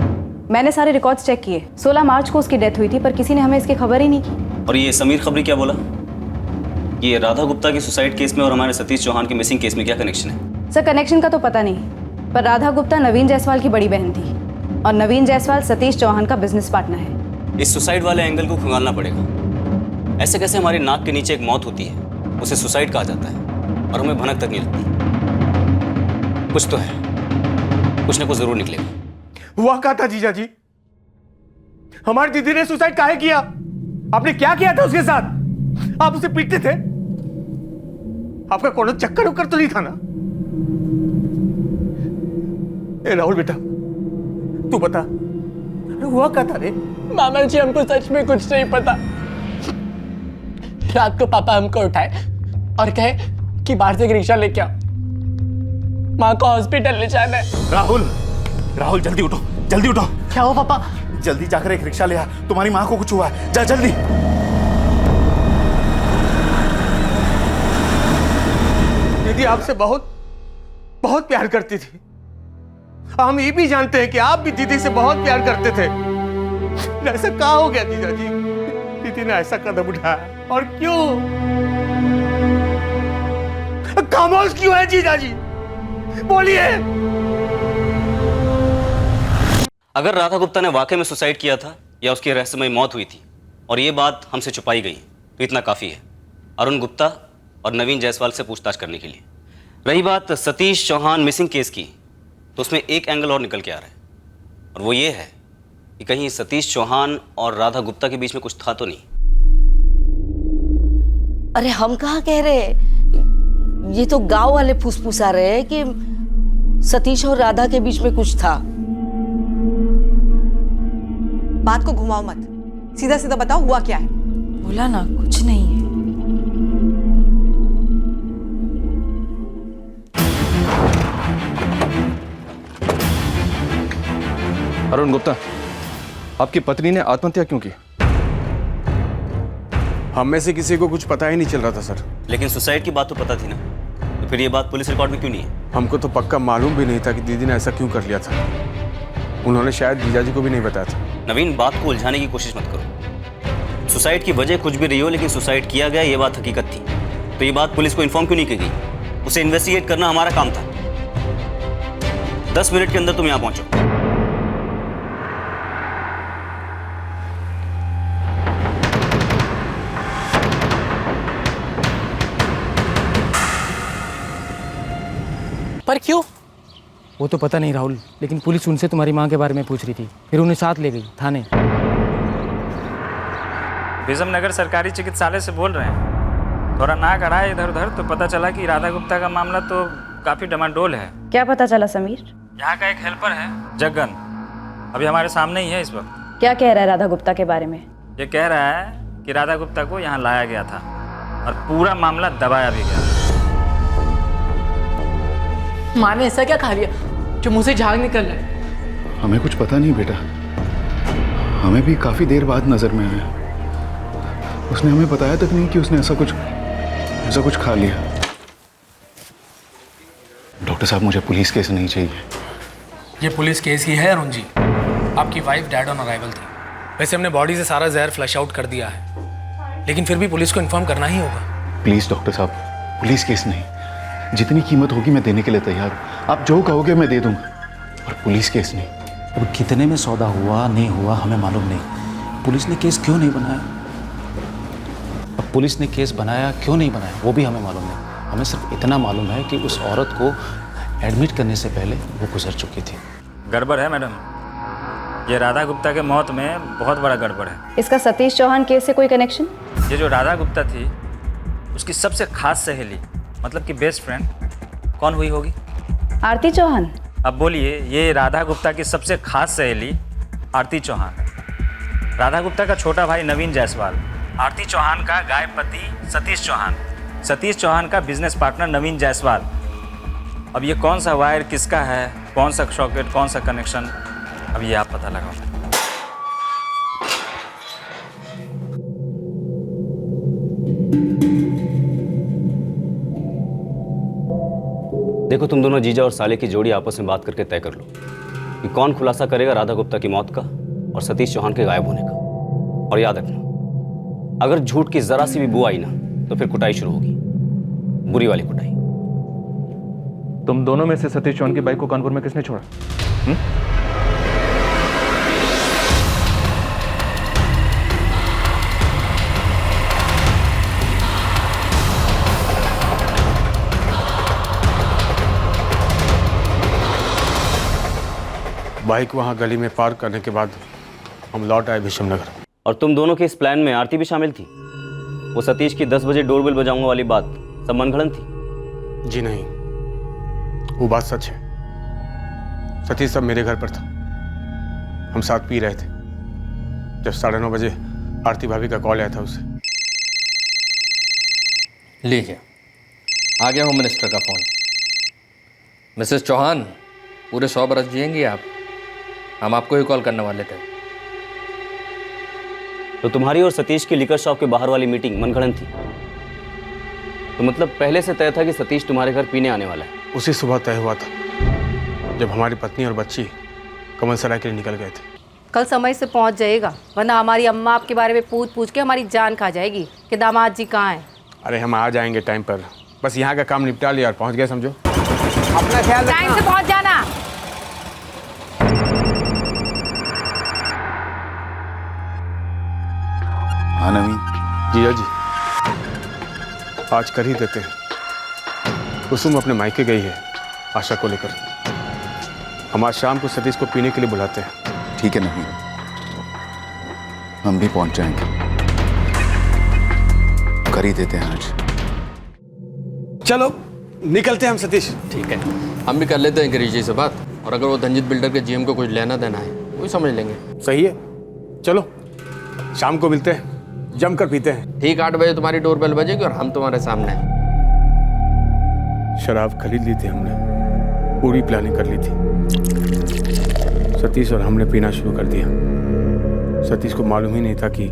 मैंने सारे रिकॉर्ड्स चेक किए, 16 मार्च को उसकी डेथ हुई थी, पर किसी ने हमें इसकी खबर ही नहीं की। और ये समीर खबरी क्या बोला? ये राधा गुप्ता की सुसाइड केस में और हमारे सतीश चौहान के मिसिंग केस में क्या कनेक्शन है? सर कनेक्शन का तो पता नहीं, पर राधा गुप्ता नवीन जायसवाल की बड़ी बहन थी और नवीन जायसवाल सतीश चौहान का बिजनेस पार्टनर है। इस सुसाइड वाले एंगल को खंगालना पड़ेगा। ऐसे कैसे हमारी नाक के नीचे एक मौत होती है, उसे सुसाइड कहा जाता है और हमें भनक तक नहीं लगती? कुछ तो है, कुछ ना कुछ जरूर निकलेगा। हुआ क्या था जीजा जी? हमारी दीदी ने सुसाइड काहे किया? आपने क्या किया था उसके साथ? आप उसे पीटते थे? आपका कोनो चक्कर उक्कर तो नहीं था ना? ए राहुल बेटा, तू बता, हुआ क्या था रे? मामा जी हमको सच में कुछ नहीं पता। रात को पापा हमको उठाए और कहे कि बाहर से एक रिक्शा लेके आओ, माँ को हॉस्पिटल ले जाना है। राहुल जल्दी उठो, जल्दी उठो। क्या हो पापा? जल्दी जाकर एक रिक्शा ले आ, तुम्हारी माँ को कुछ हुआ है, जा जल्दी। दीदी आपसे बहुत बहुत प्यार करती थी। हम ये भी जानते हैं कि आप भी दीदी से बहुत प्यार करते थे। ऐसा क्या हो गया जीजा जी? दीदी ने ऐसा कदम उठाया और क्यों? खामोश क्यों है जीजाजी? बोलिए। अगर राधा गुप्ता ने वाकई में सुसाइड किया था या उसकी रहस्यमय मौत हुई थी और ये बात हमसे छुपाई गई तो इतना काफ़ी है अरुण गुप्ता और नवीन जायसवाल से पूछताछ करने के लिए। रही बात सतीश चौहान मिसिंग केस की, तो उसमें एक एंगल और निकल के आ रहा है, और वो ये है कि कहीं सतीश चौहान और राधा गुप्ता के बीच में कुछ था तो नहीं। अरे हम कहाँ कह रहे, ये तो गांव वाले फुसफुसा रहे हैं कि सतीश और राधा के बीच में कुछ था। बात को घुमाओ मत, सीधा सीधा बताओ हुआ क्या है। बोला ना कुछ नहीं है। अरुण गुप्ता, आपकी पत्नी ने आत्महत्या क्यों की? हम में से किसी को कुछ पता ही नहीं चल रहा था सर। लेकिन सुसाइड की बात तो पता थी ना, तो फिर ये बात पुलिस रिकॉर्ड में क्यों नहीं है? हमको तो पक्का मालूम भी नहीं था कि दीदी ने ऐसा क्यों कर लिया था। उन्होंने शायद जीजाजी को भी नहीं बताया था। नवीन, बात को उलझाने की कोशिश मत करो। सुसाइड की वजह कुछ भी रही हो, लेकिन सुसाइड किया गया ये बात हकीकत थी, तो ये बात पुलिस को इन्फॉर्म क्यों नहीं की गई? उसे इन्वेस्टिगेट करना हमारा काम था। 10 मिनट के अंदर तुम यहाँ पहुंचो। पर क्यों? वो तो पता नहीं राहुल, लेकिन पुलिस उनसे तुम्हारी माँ के बारे में पूछ रही थी, फिर उन्हें साथ ले गई थाने। विजम नगर सरकारी चिकित्सालय से बोल रहे हैं। थोड़ा नाक अड़ा इधर उधर तो पता चला कि राधा गुप्ता का मामला तो काफी डमाडोल है। क्या पता चला समीर? यहाँ का एक हेल्पर है जग्गन, अभी हमारे सामने ही है इस वक्त। क्या कह रहा है राधा गुप्ता के बारे में? ये कह रहा है कि राधा गुप्ता को यहाँ लाया गया था और पूरा मामला दबाया भी गया। माँ ने ऐसा क्या खा लिया जो मुंह से झाग निकल रहा है? हमें कुछ पता नहीं बेटा, हमें भी काफी देर बाद नजर में आया। उसने हमें बताया तक नहीं कि उसने ऐसा कुछ खा लिया। डॉक्टर साहब, मुझे पुलिस केस नहीं चाहिए। ये पुलिस केस ही है अरुण जी। आपकी वाइफ डेड ऑन अराइवल थी। वैसे हमने बॉडी से सारा जहर फ्लश आउट कर दिया है, लेकिन फिर भी पुलिस को इन्फॉर्म करना ही होगा। प्लीज डॉक्टर साहब, पुलिस केस नहीं। जितनी कीमत होगी मैं देने के लिए तैयार हूँ। आप जो कहोगे मैं दे दूंगा, और पुलिस केस नहीं। अब कितने में सौदा हुआ नहीं हुआ हमें मालूम नहीं। पुलिस ने केस क्यों नहीं बनाया? अब पुलिस ने केस बनाया क्यों नहीं बनाया वो भी हमें मालूम नहीं। हमें सिर्फ इतना मालूम है कि उस औरत को एडमिट करने से पहले वो गुजर चुकी थी। गड़बड़ है मैडम, ये राधा गुप्ता के मौत में बहुत बड़ा गड़बड़ है। इसका सतीश चौहान केस से कोई कनेक्शन? ये जो राधा गुप्ता थी उसकी सबसे खास सहेली, मतलब कि बेस्ट फ्रेंड कौन हुई होगी? आरती चौहान। अब बोलिए, ये राधा गुप्ता की सबसे खास सहेली आरती चौहान, राधा गुप्ता का छोटा भाई नवीन जायसवाल, आरती चौहान का गाय पति सतीश चौहान, सतीश चौहान का बिजनेस पार्टनर नवीन जायसवाल। अब ये कौन सा वायर किसका है, कौन सा सॉकेट, कौन सा कनेक्शन, अब ये आप पता लगाओ। देखो, तुम दोनों जीजा और साले की जोड़ी आपस में बात करके तय कर लो कि कौन खुलासा करेगा राधा गुप्ता की मौत का और सतीश चौहान के गायब होने का। और याद रखना, अगर झूठ की जरा सी भी बू आई ना तो फिर कुटाई शुरू होगी, बुरी वाली कुटाई। तुम दोनों में से सतीश चौहान की बाइक को कानपुर में किसने छोड़ा? बाइक वहाँ गली में पार्क करने के बाद हम लौट आए भीषम नगर। और तुम दोनों के इस प्लान में आरती भी शामिल थी? वो सतीश की 10 बजे डोरबेल बजाऊंगा वाली बात सब मनगढ़ंत थी? जी नहीं, वो बात सच है। सतीश सब मेरे घर पर था, हम साथ पी रहे थे जब 9:30 बजे आरती भाभी का कॉल आया था उसे। लीजिए, आ गया होम मिनिस्टर का फोन। मिसेस चौहान, पूरे 100 बरस जिएंगी आप, हम आपको ही कॉल करने वाले थे। तो तुम्हारी और सतीश की लिकर शॉप के बाहर वाली मीटिंग मनगढ़ंत थी? तो मतलब पहले से तय था कि सतीश तुम्हारे घर पीने आने वाला है? उसी सुबह तय हुआ था जब हमारी पत्नी और बच्ची कमल सराय के लिए निकल गए थे। कल समय से पहुंच जाएगा, वरना हमारी अम्मा आपके बारे में पूछ पूछ के हमारी जान खा जाएगी कि दामाद जी कहाँ हैं। अरे हम आ जाएंगे टाइम पर, बस यहाँ का काम निपटा लिया और पहुँच गए समझो। अपना ख्याल रखना। टाइम से पहुंच जाना। हाँ नवीन। जीजा जी, आज कर ही देते हैं। कुसुम अपने मायके गई है आशा को लेकर। हम आज शाम को सतीश को पीने के लिए बुलाते हैं। ठीक है नवीन, हम भी पहुंच जाएंगे। कर ही देते हैं आज। चलो निकलते हैं हम सतीश। ठीक है, हम भी कर लेते हैं गिरीश जी से बात, और अगर वो धनजीत बिल्डर के जीएम को कुछ लेना देना है वो भी समझ लेंगे। सही है, चलो शाम को मिलते हैं, जमकर पीते हैं। ठीक 8 बजे तुम्हारी डोरबेल बजेगी और हम तुम्हारे सामने। शराब खरीद ली थी हमने, पूरी प्लानिंग कर ली थी। सतीश और हमने पीना शुरू कर दिया। सतीश को मालूम ही नहीं था कि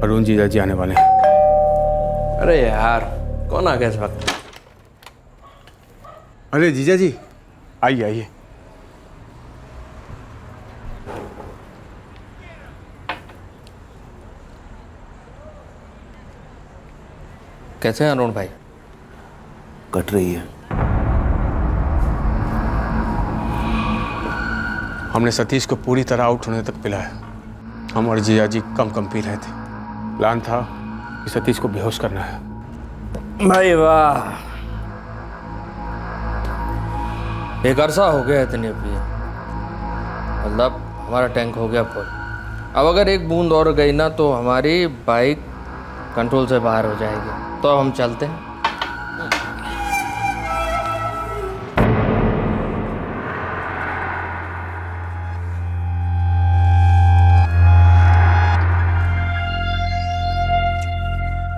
अरुण जीजा जी आने वाले हैं। अरे यार, कौन आ गया इस वक्त? अरे जीजा जी, आइए आइए। कैसे हैं अरुण भाई? कट रही है। हमने सतीश को पूरी तरह आउट होने तक पिलाया। हम और जीजा जी कम कम पी रहे थे। प्लान था कि सतीश को बेहोश करना है। भाई वाह, एक अरसा हो गया इतने पिए, मतलब हमारा टैंक हो गया फुल। अब अगर एक बूंद और गई ना तो हमारी बाइक कंट्रोल से बाहर हो जाएगी। तो अब हम चलते हैं।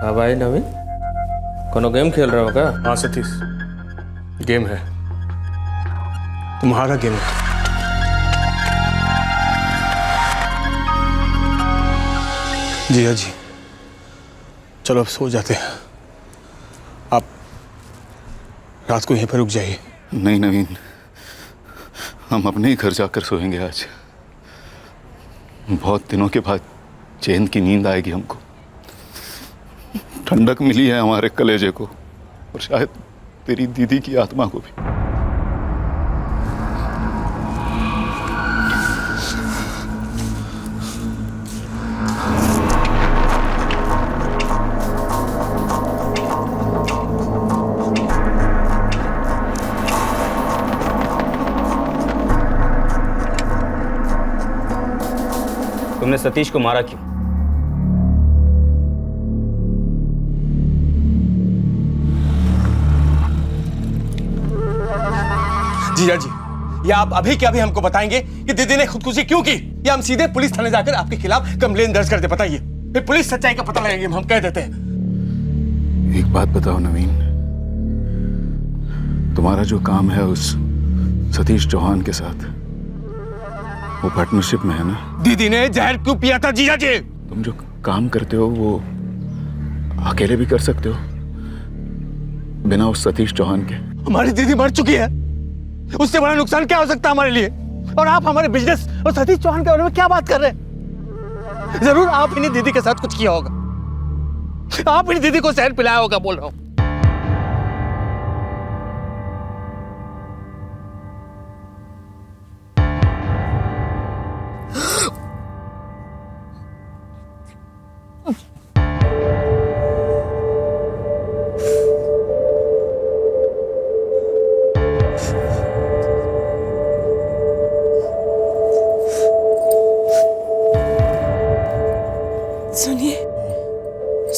हाँ भाई नवीन, कोनो गेम खेल रहे हो क्या? हाँ सतीश, गेम है, तुम्हारा गेम है। जीजा जी, चलो अब सो जाते हैं। आप रात को यहीं पर रुक जाइए। नहीं नवीन, हम अपने ही घर जाकर सोएंगे आज। बहुत दिनों के बाद चैन की नींद आएगी हमको। ठंडक मिली है हमारे कलेजे को, और शायद तेरी दीदी की आत्मा को भी। तुमने सतीश को मारा क्यों? जीजा जी, या आप अभी के अभी हमको बताएंगे कि दीदी ने खुदकुशी क्यों की, या हम सीधे पुलिस थाने जाकर आपके खिलाफ कंप्लेन दर्ज करते? बताइए, फिर पुलिस सच्चाई का पता लगाएंगे, हम कह देते हैं। एक बात बताओ नवीन, तुम्हारा जो काम है उस सतीश चौहान के साथ, वो पार्टनरशिप में है ना? दीदी ने जहर क्यों पिया था जीजा जी? तुम जो काम करते हो वो अकेले भी कर सकते हो, बिना उस सतीश चौहान के। हमारी दीदी मर चुकी है, उससे बड़ा नुकसान क्या हो सकता है हमारे लिए? और आप हमारे बिजनेस और सतीश चौहान के बारे में क्या बात कर रहे हैं? जरूर आप इन्हीं दीदी के साथ कुछ किया होगा, आप इन्हीं दीदी को जहर पिलाया होगा, बोल रहा हूं।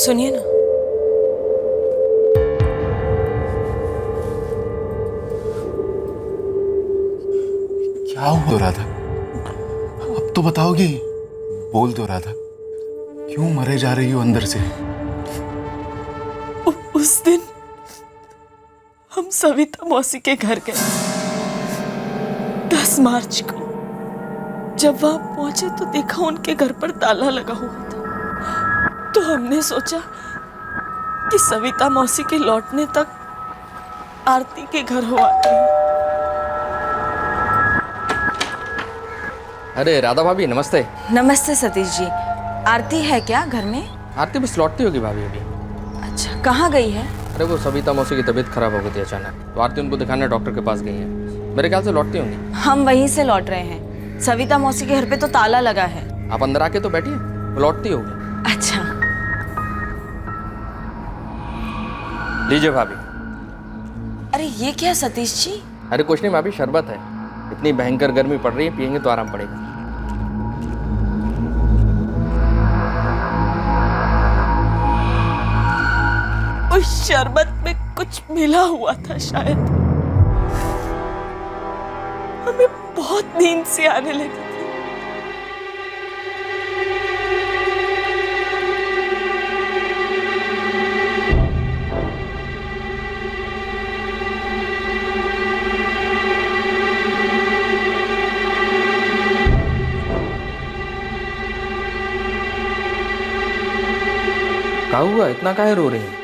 सुनिए ना। क्या हुआ राधा? अब तो बताओगी? बोल दो राधा, क्यों मरे जा रही हो अंदर से? उस दिन हम सविता मौसी के घर गए 10 मार्च को। जब वहां पहुंचे तो देखा उनके घर पर ताला लगा हुआ था। तो हमने सोचा कि सविता मौसी के लौटने तक आरती के घर हो आते हैं। अरे राधा भाभी नमस्ते। नमस्ते सतीश जी। आरती है क्या घर में? आरती बस लौटती होगी भाभी अभी। अच्छा, कहाँ गई है? अरे वो सविता मौसी की तबीयत खराब हो गई थी अचानक, तो आरती उनको दिखाने डॉक्टर के पास गई है। मेरे ख्याल से लौटती होंगी। हम वहीं से लौट रहे हैं। सविता मौसी के घर पे तो ताला लगा है। आप अंदर आके तो बैठिए, वो लौटती होगी। अच्छा लीजिए भाभी। अरे ये क्या सतीश जी? अरे कुछ नहीं भाभी, शरबत है। इतनी भयंकर गर्मी पड़ रही है, पियेंगे तो आराम पड़ेगा। उस शरबत में कुछ मिला हुआ था शायद। हमें बहुत नींद सी आने लगी थी। क्या हुआ, इतना काहे रो रही हैं?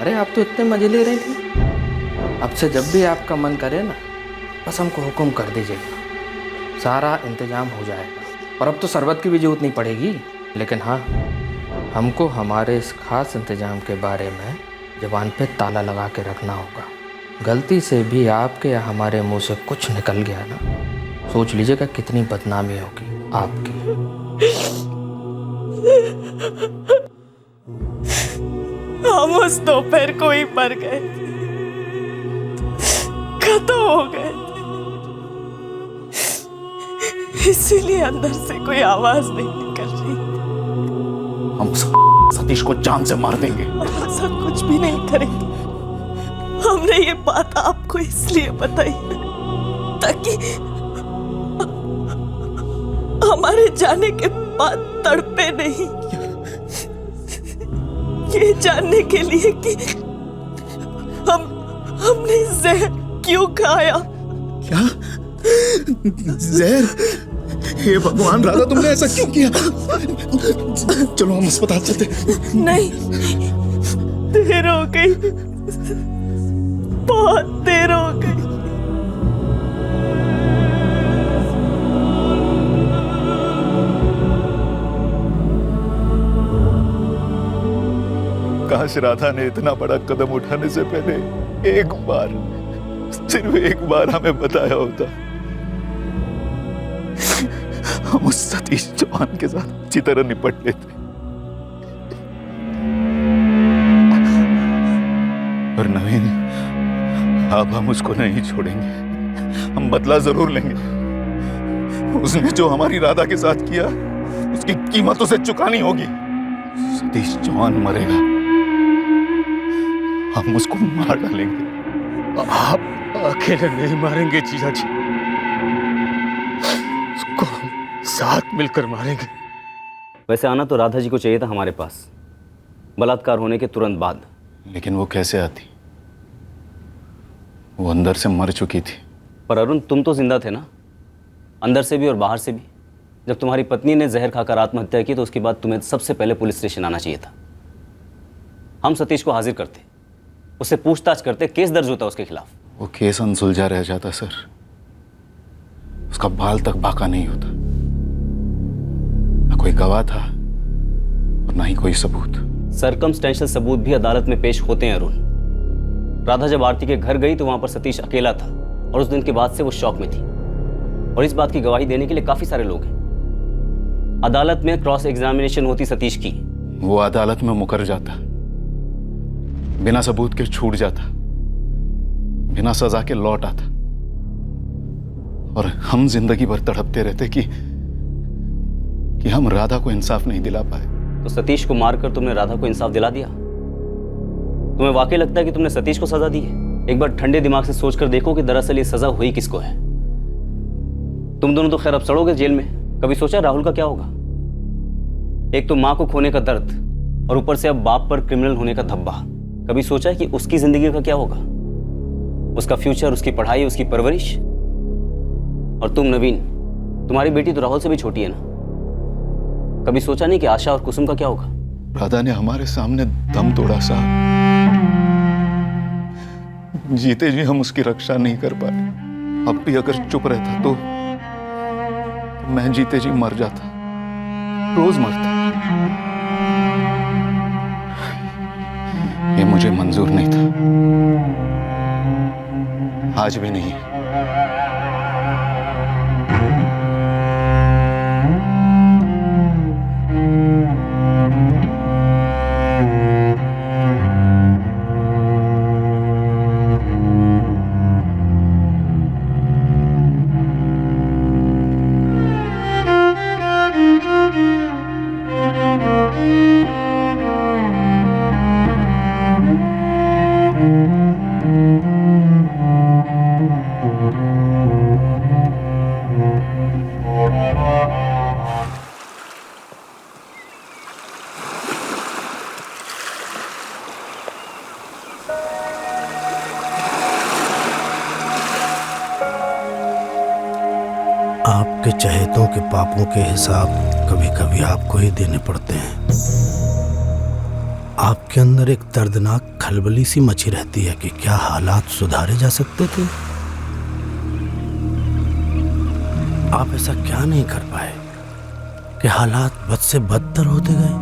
अरे आप तो इतने मजे ले रही थी। अब से जब भी आपका मन करे ना, बस हमको हुक्म कर दीजिएगा, सारा इंतजाम हो जाएगा। और अब तो शरबत की भी जरूरत नहीं पड़ेगी। लेकिन हाँ, हमको हमारे इस खास इंतजाम के बारे में ज़बान पे ताला लगा के रखना होगा। गलती से भी आपके या हमारे मुंह से कुछ निकल गया ना, सोच लीजिएगा कितनी बदनामी होगी आपकी। हम उस दोपहर को ही मर गए थे, खत्म हो गए थे। इसीलिए अंदर से कोई आवाज नहीं निकल रही। हम सतीश को जान से मार देंगे। ऐसा कुछ भी नहीं करेंगे। हमने ये बात आपको इसलिए बताई है ताकि हमारे जाने के बाद तड़पे नहीं, ये जानने के लिए कि हमने जहर क्यों खाया। क्या जहर? हे भगवान राधा, तुमने ऐसा क्यों किया? चलो हम अस्पताल चलते। नहीं, देर हो गई, बहुत देर हो गई। काश राधा ने इतना बड़ा कदम उठाने से पहले एक बार, सिर्फ एक बार हमें बताया होता। हम उस सतीश चौहान के साथ अच्छी तरह निपट लेते। पर नवीन, अब हम उसको नहीं छोड़ेंगे। हम बदला जरूर लेंगे। उसने जो हमारी राधा के साथ किया, उसकी कीमत उसे चुकानी होगी। सतीश चौहान मरेगा, हम उसको मार डालेंगे। आप अकेले नहीं मारेंगे जीजा जी, उसको हम साथ मिलकर मारेंगे। वैसे आना तो राधा जी को चाहिए था हमारे पास, बलात्कार होने के तुरंत बाद। लेकिन वो कैसे आती? वो अंदर से मर चुकी थी। पर अरुण, तुम तो जिंदा थे ना, अंदर से भी और बाहर से भी। जब तुम्हारी पत्नी ने जहर खाकर आत्महत्या की तो उसके बाद तुम्हें सबसे पहले पुलिस स्टेशन आना चाहिए था। हम सतीश को हाजिर करते, उससे पूछताछ करते, केस दर्ज होता उसके खिलाफ। वो केस अनसुलझा रह जाता सर, उसका बाल तक बाका नहीं होता। ना कोई गवाह था और ना ही कोई सबूत। सर्कमस्टेंशियल सबूत भी अदालत में पेश होते हैं अरुण। राधा जब आरती के घर गई तो वहां पर सतीश अकेला था और उस दिन के बाद से वो शॉक में थी। और इस बात की गवाही देने के लिए काफी सारे लोग हैं। अदालत में क्रॉस एग्जामिनेशन होती सतीश की। वो अदालत में मुकर जाता, बिना सबूत के छूट जाता, बिना सजा के लौट आता, और हम जिंदगी भर तड़पते रहते कि हम राधा को इंसाफ नहीं दिला पाए। तो सतीश को मारकर तुमने राधा को इंसाफ दिला दिया? तुम्हें वाकई लगता है कि तुमने सतीश को सजा दी है? एक बार ठंडे दिमाग से सोचकर देखो कि दरअसल ये सजा हुई किसको है। तुम दोनों तो खैर अब सड़ोगे जेल में। कभी सोचा राहुल का क्या होगा? एक तो मां को खोने का दर्द और ऊपर से अब बाप पर क्रिमिनल होने का धब्बा। कभी सोचा है कि उसकी जिंदगी का क्या होगा? उसका फ्यूचर, उसकी पढ़ाई, उसकी परवरिश। और तुम नवीन, तुम्हारी बेटी तो राहुल से भी छोटी है ना। कभी सोचा नहीं कि आशा और कुसुम का क्या होगा? राधा ने हमारे सामने दम तोड़ा साहब। जीते जी हम उसकी रक्षा नहीं कर पाए। अब भी अगर चुप रहता मैं जीते जी मर जाता, रोज मरता। ये मुझे मंजूर नहीं था, आज भी नहीं है। आपके चहेतों के पापों के हिसाब कभी कभी आपको ही देने पड़ते हैं। आपके अंदर एक दर्दनाक खलबली सी मची रहती है कि क्या हालात सुधारे जा सकते थे। आप ऐसा क्या नहीं कर पाए कि हालात बद से बदतर होते गए।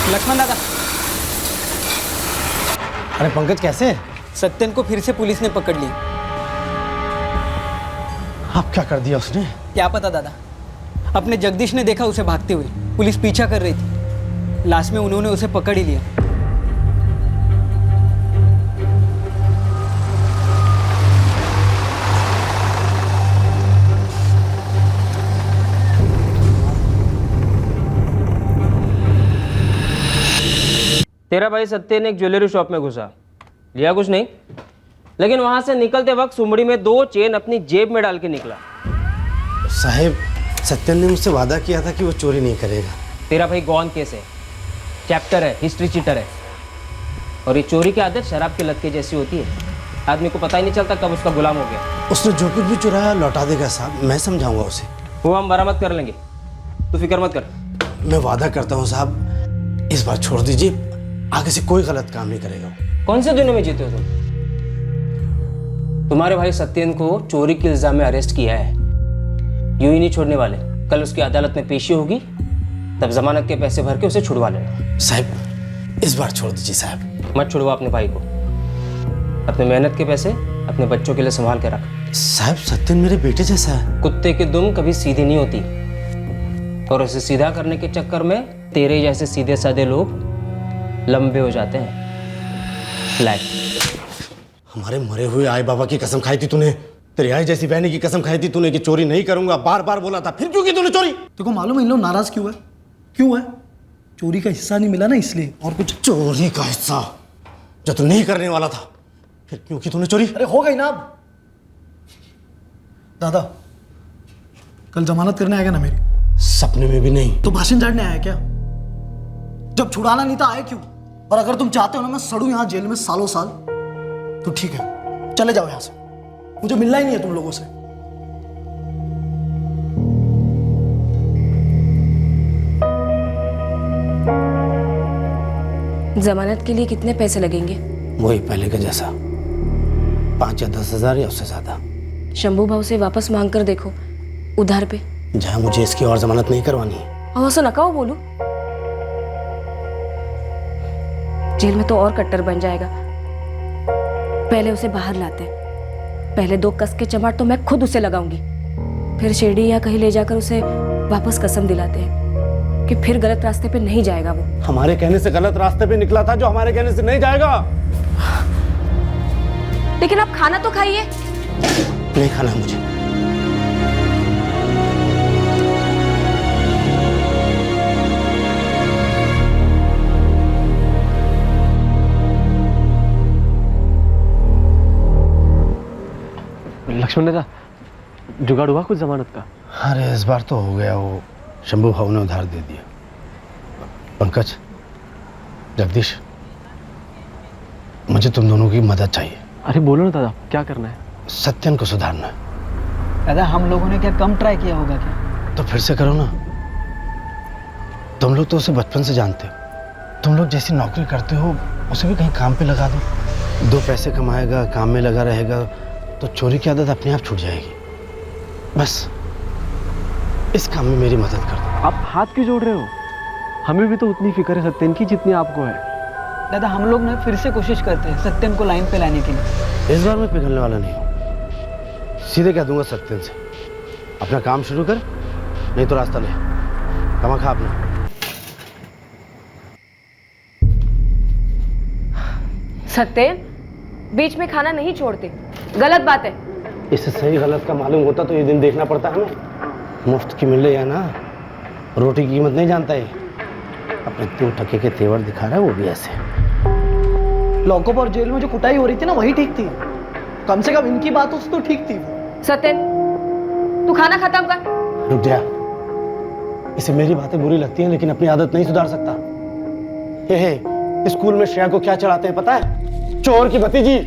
लक्ष्मण दादा। अरे पंकज कैसे? सत्यन को फिर से पुलिस ने पकड़ ली। अब क्या कर दिया उसने? क्या पता दादा, अपने जगदीश ने देखा उसे भागते हुए, पुलिस पीछा कर रही थी, लास्ट में उन्होंने उसे पकड़ ही लिया। तेरा भाई सत्य ने एक ज्वेलरी शॉप में घुसा, लिया कुछ नहीं, लेकिन वहां से निकलते वक्त सुमड़ी में 2 चेन अपनी जेब में डाल के निकला। साहेब, सत्यन ने मुझसे वादा किया था कि वो चोरी नहीं करेगा। तेरा भाई गौन केस है, चैप्टर है, हिस्ट्री चीटर है, और ये चोरी की आदत शराब की लत के जैसी होती है, आदमी को पता ही नहीं चलता कब उसका गुलाम हो गया। उसने जो कुछ भी चुराया लौटा देगा साहब, मैं समझाऊंगा उसे। वो हम बरामद कर लेंगे, तू फिक्र मत कर। मैं वादा करता हूँ साहब, इस बार छोड़ दीजिए, आगे से कोई गलत काम नहीं करेगा। कौन से दुनिया में जीते हो तुम? तुम्हारे भाई सत्यन को चोरी के इल्जाम में अरेस्ट किया है, यूं ही नहीं छोड़ने वाले। कल उसकी अदालत में पेशी होगी, तब जमानत के पैसे भर के उसे छुड़वा लेना। साहब, इस बार छोड़ दीजिए साहब। मत छुड़वा अपने भाई को, अपने मेहनत के पैसे अपने बच्चों के लिए संभाल के रख। साहब, सत्यन मेरे बेटे जैसा है। कुत्ते की दुम कभी सीधी नहीं होती, और उसे सीधा करने के चक्कर में तेरे जैसे सीधे साधे लोग लंबे हो जाते हैं। हमारे मरे हुए आए बाबा की कसम खाई थी तूने, तेरी आई जैसी बहनी की कसम खाई थी तूने कि चोरी नहीं करूंगा, बार बार बोला था, फिर क्यों की तूने चोरी? तेको मालूम है इन लोग नाराज क्यों है? क्यों है? चोरी का हिस्सा नहीं मिला ना इसलिए, और कुछ। चोरी का हिस्सा जो तू नहीं करने वाला था, फिर क्यों की तूने चोरी? अरे हो गई ना अब। दादा, कल जमानत करने आएगा ना मेरी? सपने में भी नहीं। तो भाषण झाड़ने आया क्या? जब छुड़ाना नहीं था आए क्यों? और अगर तुम चाहते हो ना मैं सड़ूं यहाँ जेल में सालों साल, तो ठीक है, चले जाओ यहाँ से, मुझे मिलना ही नहीं है तुम लोगों से। जमानत के लिए कितने पैसे लगेंगे? वही पहले का जैसा, 5 या 10 हजार या उससे ज्यादा। शंभू भाव से वापस मांग कर देखो, उधार पे। जहाँ मुझे इसकी और जमानत नहीं करवानी है। और ऐसा नकाओ बोलू, जेल में तो और कट्टर बन जाएगा। पहले उसे बाहर लाते हैं, पहले 2 कस के चमाट तो मैं खुद उसे लगाऊंगी, फिर शिरडी या कहीं ले जाकर उसे वापस कसम दिलाते हैं कि फिर गलत रास्ते पे नहीं जाएगा वो। हमारे कहने से गलत रास्ते पे निकला था, जो हमारे कहने से नहीं जाएगा। लेकिन आप खाना तो खाइए। नहीं खाना मुझे। लक्ष्मण नेता, जुगाड़ हुआ कुछ जमानत का? अरे इस बार तो हो गया, वो शंभू भाव ने उधार दे दिया। पंकज, जगदीश, मुझे तुम दोनों की मदद चाहिए। अरे बोलो ना दादा, क्या करना है? सत्यन को सुधारना है। दादा हम लोगों ने क्या कम ट्राई किया होगा क्या? तो फिर से करो ना। तुम लोग तो उसे बचपन से जानते हो। तुम लोग जैसी नौकरी करते हो उसे भी कहीं काम पे लगा दो। 2 पैसे कमाएगा, काम में लगा रहेगा, तो चोरी की आदत अपने आप छूट जाएगी। बस इस काम में मेरी मदद कर दो। आप हाथ क्यों जोड़ रहे हो? हमें भी तो उतनी फिक्र है सत्यन की जितनी आपको है। दादा हम लोग ना फिर से कोशिश करते हैं सत्यन को लाइन पे लाने के लिए। इस बार मैं पिघलने वाला नहीं हूँ। सीधे कह दूंगा सत्यन से, अपना काम शुरू कर, नहीं तो रास्ता ले। कमा खा अपना। सत्यन, बीच में खाना नहीं छोड़ते, गलत बात है। इससे सही गलत का मालूम होता तो ये दिन देखना पड़ता हमें। मुफ्त की मिले या ना, रोटी की कीमत नहीं जानता है। अपने 2 टके के तेवर दिखा रहा है, वो भी ऐसे। लॉकअप और जेल में जो कुटाई हो रही थी ना, वही ठीक थी। कम से कम इनकी बातों से तो ठीक थी वो। सत्यन, तू खाना खत्म कर। रुक जा। इसे मेरी बातें बुरी लगती हैं, लेकिन अपनी आदत नहीं सुधार सकता। हे, स्कूल में श्रेया को क्या चढ़ाते हैं पता है? चोर की भतीजी।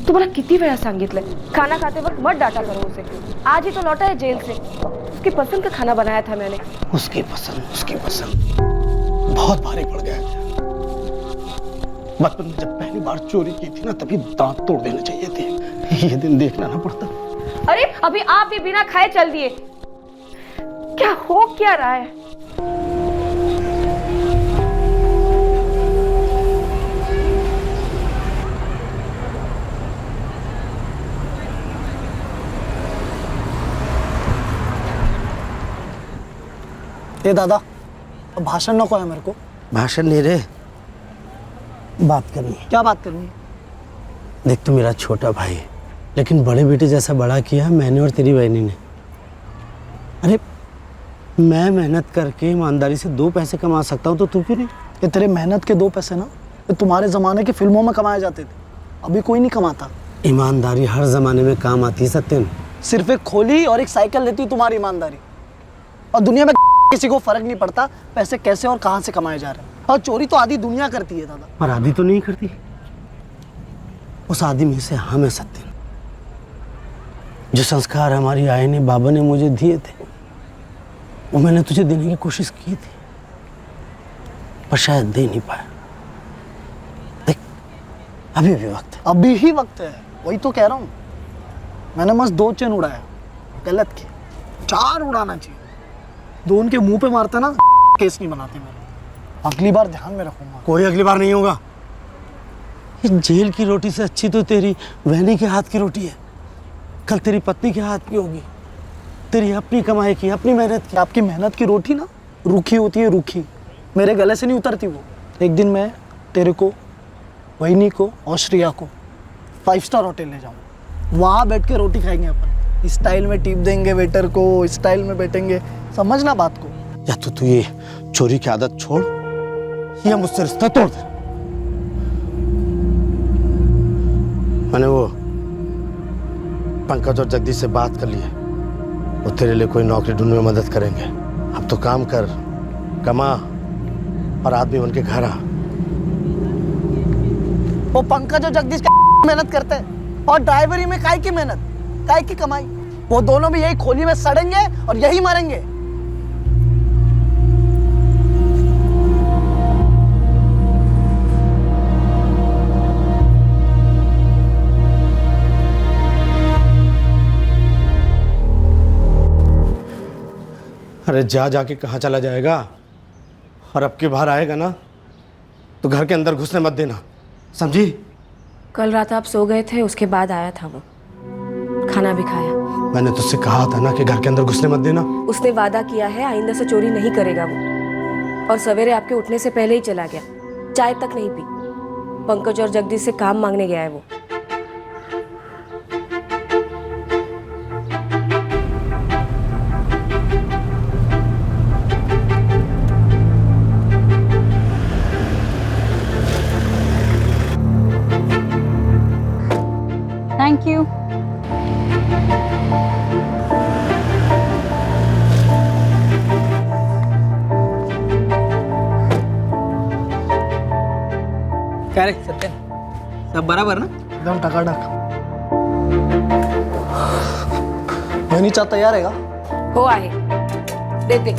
तुम्हाला किती वेळा सांगितलंय, खाना खाते वक्त मत डांटा करो उसे। आज ही तो लौटा है जेल से, उसकी पसंद का खाना बनाया था मैंने। उसकी पसंद बहुत भारी पड़ गया। बचपन में जब पहली बार चोरी की थी ना, तभी दांत तोड़ देने चाहिए थे। ये दिन देखना ना पड़ता। अरे अभी आप भी बिना खाए चल दिए, क्या हो क्या रहा है? ए दादा, अब भाषण नको है मेरे को। भाषण नहीं रे, बात करनी है। क्या बात करनी है? देख, तू मेरा छोटा भाई है, लेकिन बड़े बेटे जैसा बड़ा किया मैंने और तेरी बहनी ने। अरे मैं मेहनत करके ईमानदारी से 2 पैसे कमा सकता हूँ, तो तू क्यों नहीं? ये तेरे मेहनत के 2 पैसे ना, ये तुम्हारे जमाने की फिल्मों में कमाए जाते थे। अभी कोई नहीं कमाता। ईमानदारी हर जमाने में काम आती है सत्यन। सिर्फ एक खोली और एक साइकिल लेती है तुम्हारी ईमानदारी, और दुनिया में किसी को फर्क नहीं पड़ता पैसे कैसे और कहां से कमाए जा रहे हैं। और चोरी तो आधी दुनिया करती है दादा। पर आधी तो नहीं करती। उस आदमी से हम है सत्यन। जो संस्कार हमारी आय ने, बाबा ने मुझे दिए थे, वो मैंने तुझे देने की कोशिश की थी, पर शायद दे नहीं पाया। देख, अभी भी वक्त है। अभी ही वक्त है, वही तो कह रहा हूँ। मैंने मस्त 2 चेन उड़ाया, गलत किया। 4 उड़ाना चाहिए। 2 उनके मुंह पे मारता ना, केस नहीं बनाते मेरे। अगली बार ध्यान में रखूंगा। कोई अगली बार नहीं होगा। ये जेल की रोटी से अच्छी तो तेरी बहनी के हाथ की रोटी है। कल तेरी पत्नी के हाथ की होगी। तेरी अपनी कमाई की, अपनी मेहनत की। आपकी मेहनत की रोटी ना रूखी होती है, रूखी। मेरे गले से नहीं उतरती वो। एक दिन मैं तेरे को, वहीनी को और श्रेया को 5 स्टार होटल ले जाऊँ। वहाँ बैठ के रोटी खाएंगे अपन। स्टाइल में टिप देंगे वेटर को, स्टाइल में बैठेंगे। समझना बात को। या तो तू ये चोरी की आदत छोड़, या मुझसे रिश्ता तोड़ दे। मैंने वो पंकज और जगदीश से बात कर ली है। वो तेरे लिए कोई नौकरी ढूंढने में मदद करेंगे। अब तो काम कर, कमा और आदमी बन के घर आ। वो पंकज और जगदीश का मेहनत करते हैं, और ड्राइवरी में काय की मेहनत, काय की कमाई। वो दोनों भी यही खोली में सड़ेंगे और यही मरेंगे। अरे जा जाके कहाँ चला जाएगा? और अब के बाहर आएगा ना, तो घर के अंदर घुसने मत देना, समझी? कल रात आप सो गए थे, उसके बाद आया था वो, खाना भी खाया। मैंने तुझसे कहा था ना कि घर के अंदर घुसने मत देना। उसने वादा किया है आइंदा से चोरी नहीं करेगा वो, और सवेरे आपके उठने से पहले ही चला गया, चाय तक नहीं पी। पंकज और जगदीश से काम मांगने गया है वो। Thank you. क्या रे सत्य, सब बराबर ना? एकदम टकाटक। वही चाह तैयार है हो आहे देते।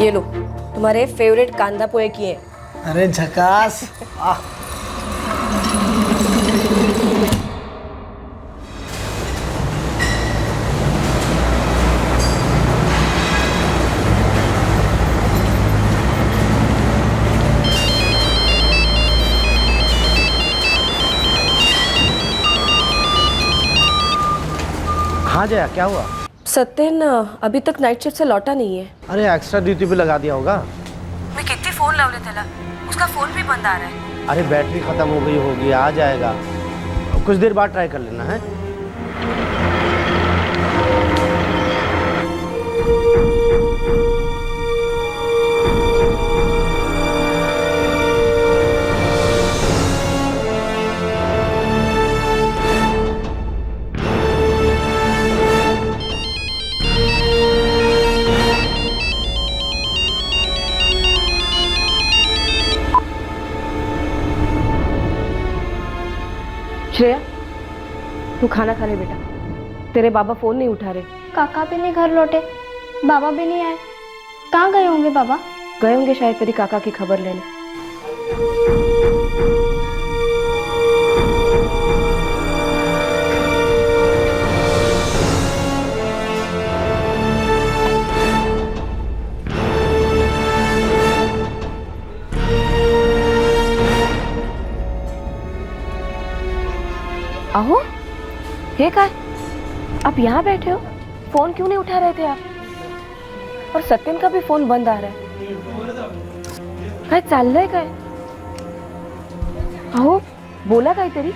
ये लो तुम्हारे फेवरेट कांदा पोहे किए। अरे झकास। हाँ जया, क्या हुआ? सत्यन अभी तक नाइट शिफ्ट से लौटा नहीं है। अरे एक्स्ट्रा ड्यूटी पे लगा दिया होगा। मैं कितनी फोन लावले त्याला, उसका फोन भी बंद आ रहा है। अरे बैटरी खत्म हो गई होगी, आ जाएगा। कुछ देर बाद ट्राई कर लेना है। श्रेया तू खाना खा ले बेटा, तेरे बाबा फोन नहीं उठा रहे। काका भी नहीं घर लौटे, बाबा भी नहीं आए, कहाँ गए होंगे बाबा? गए होंगे शायद तेरी काका की खबर लेने। अहो हे काय, आप यहाँ बैठे हो, फोन क्यों नहीं उठा रहे थे आप? और सत्यन का भी फोन बंद आ रहा है। काय चाललंय काय? अहो बोला काय तेरी,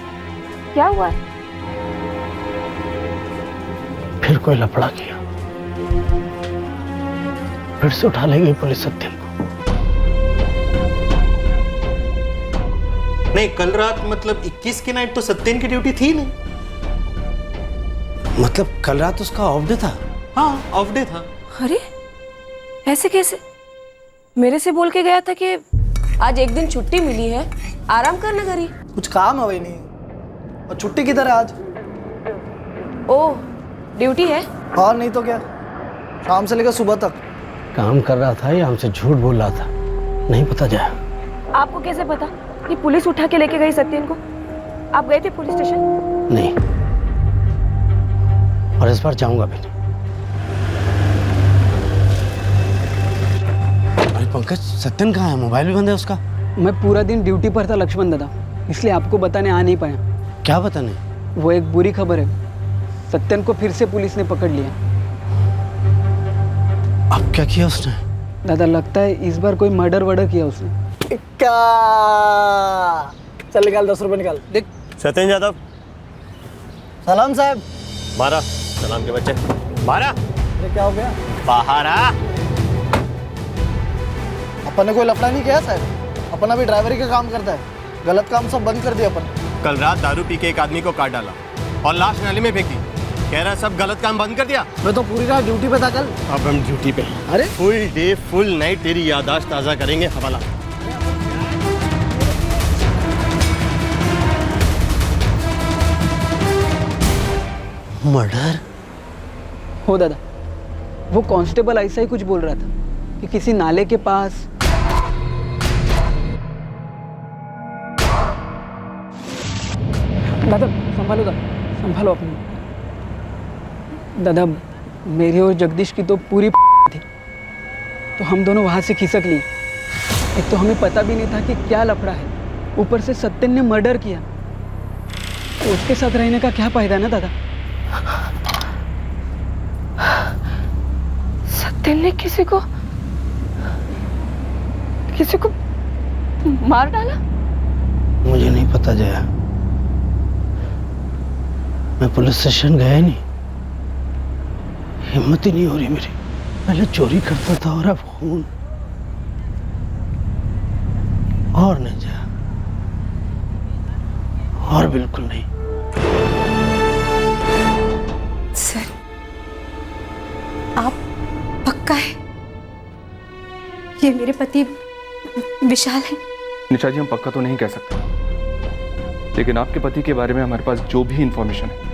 क्या हुआ है? फिर कोई लफड़ा किया, फिर से उठा ले गई पुलिस सत्यन को। नहीं, कल रात मतलब 21 की नाइट तो सत्यन की ड्यूटी थी नहीं। मतलब कल रात उसका ऑफ डे था? हाँ ऑफ डे था। अरे ऐसे कैसे? मेरे से बोल के गया था कि आज एक दिन छुट्टी मिली है, आराम करना करी। कुछ काम है वही नहीं, और छुट्टी किधर है आज? ओह ड्यूटी है? और नहीं तो क्या, शाम से लेकर सुबह तक काम कर रहा था या हमसे झूठ बोल रहा था, नहीं पता जाए। आपको कैसे पता कि पुलिस उठा के लेके गई सत्यन को? आप गए थे पुलिस स्टेशन? नहीं, और इस बार जाऊंगा भी नहीं। अरे पंकज, सत्यन कहाँ है? मोबाइल भी बंद है उसका। मैं पूरा दिन ड्यूटी पर था लक्ष्मण दादा, इसलिए आपको बताने आ नहीं पाया। क्या बताने? वो एक बुरी खबर है, सत्यन को फिर से पुलिस ने पकड़ लिया। अब क्या किया उसने? दादा लगता है इस बार कोई मर्डर वर्डर किया उसने। चल निकाल 10 रुपए निकाल। देख सत्यन यादव। सलाम साहब। बारह सलाम के बच्चे, 12। अरे क्या हो गया? बाहर आ। अपन ने कोई लफड़ा नहीं किया साहब, अपन अभी ड्राइवरी का काम करता है, गलत काम सब बंद कर दिया अपन। कल रात दारू पी के एक आदमी को काट डाला और लाश नाली में फेंकी, कह रहा सब गलत काम बंद कर दिया। मैं तो पूरी रात ड्यूटी पे था कल। अब हम ड्यूटी पे। अरे फुल डे फुल नाइट तेरी याददाश्त ताज़ा करेंगे। हवाला। मर्डर? हो दादा, वो कांस्टेबल ऐसा ही कुछ बोल रहा था कि किसी नाले के पास। दादा संभालो, दादा संभालो अपनी। दादा मेरी और जगदीश की तो पूरी थी, तो हम दोनों वहां से खिसक लिए। एक तो हमें पता भी नहीं था कि क्या लफड़ा है, ऊपर से सत्यन ने मर्डर किया, तो उसके साथ रहने का क्या फायदा ना दादा? सत्यन ने किसी को मार डाला? मुझे नहीं पता जया, मैं पुलिस स्टेशन गया ही नहीं, हिम्मत ही नहीं हो रही मेरी। पहले चोरी करता था और अब खून। और नहीं जया, और बिल्कुल नहीं। सर, आप पक्का है ये मेरे पति विशाल है? निशा जी, हम पक्का तो नहीं कह सकते, लेकिन आपके पति के बारे में हमारे पास जो भी इंफॉर्मेशन है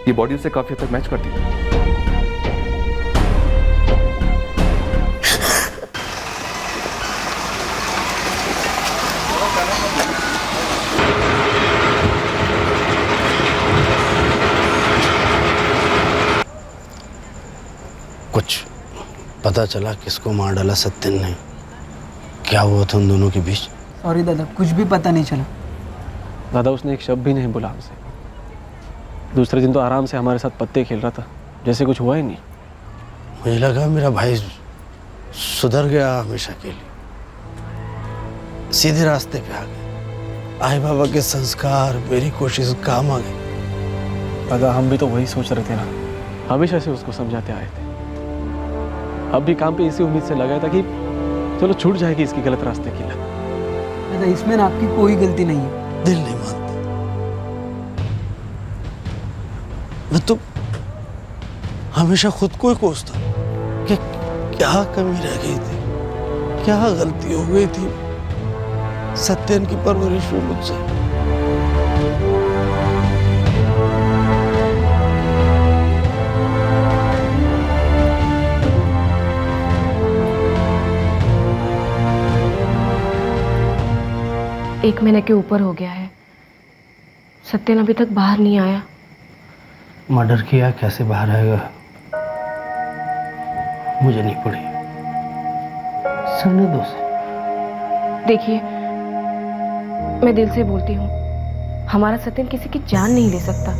ये बॉडी से काफी हद तक मैच करती है। कुछ पता चला किसको मार डाला सत्यन ने? क्या हुआ था उन दोनों के बीच? सॉरी दादा, कुछ भी पता नहीं चला। दादा उसने एक शब्द भी नहीं बोला हमसे। दूसरे दिन तो आराम से हमारे साथ पत्ते खेल रहा था, जैसे कुछ हुआ ही नहीं। मुझे लगा मेरा भाई सुधर गया हमेशा के लिए, सीधे रास्ते पे आ गए। आई बाबा के संस्कार, मेरी कोशिश काम आ गई। दादा हम भी तो वही सोच रहे थे ना, हमेशा से उसको समझाते आए थे। अब भी काम पे इसी उम्मीद से लगाया था कि चलो छूट जाएगी इसकी गलत रास्ते की लत। दादा इसमें ना आपकी कोई गलती नहीं है। दिल नहीं मानता। मैं तो हमेशा खुद को ही कोसता कि क्या कमी रह गई थी, क्या गलती हो गई थी सत्यन की परवरिश में मुझसे। एक महीने के ऊपर हो गया है, सत्यन अभी तक बाहर नहीं आया। मर्डर किया, कैसे बाहर आएगा मुझे नहीं पड़ी। सरने दो से। देखिए, मैं दिल से बोलती हूँ, हमारा सत्यन किसी की जान नहीं ले सकता।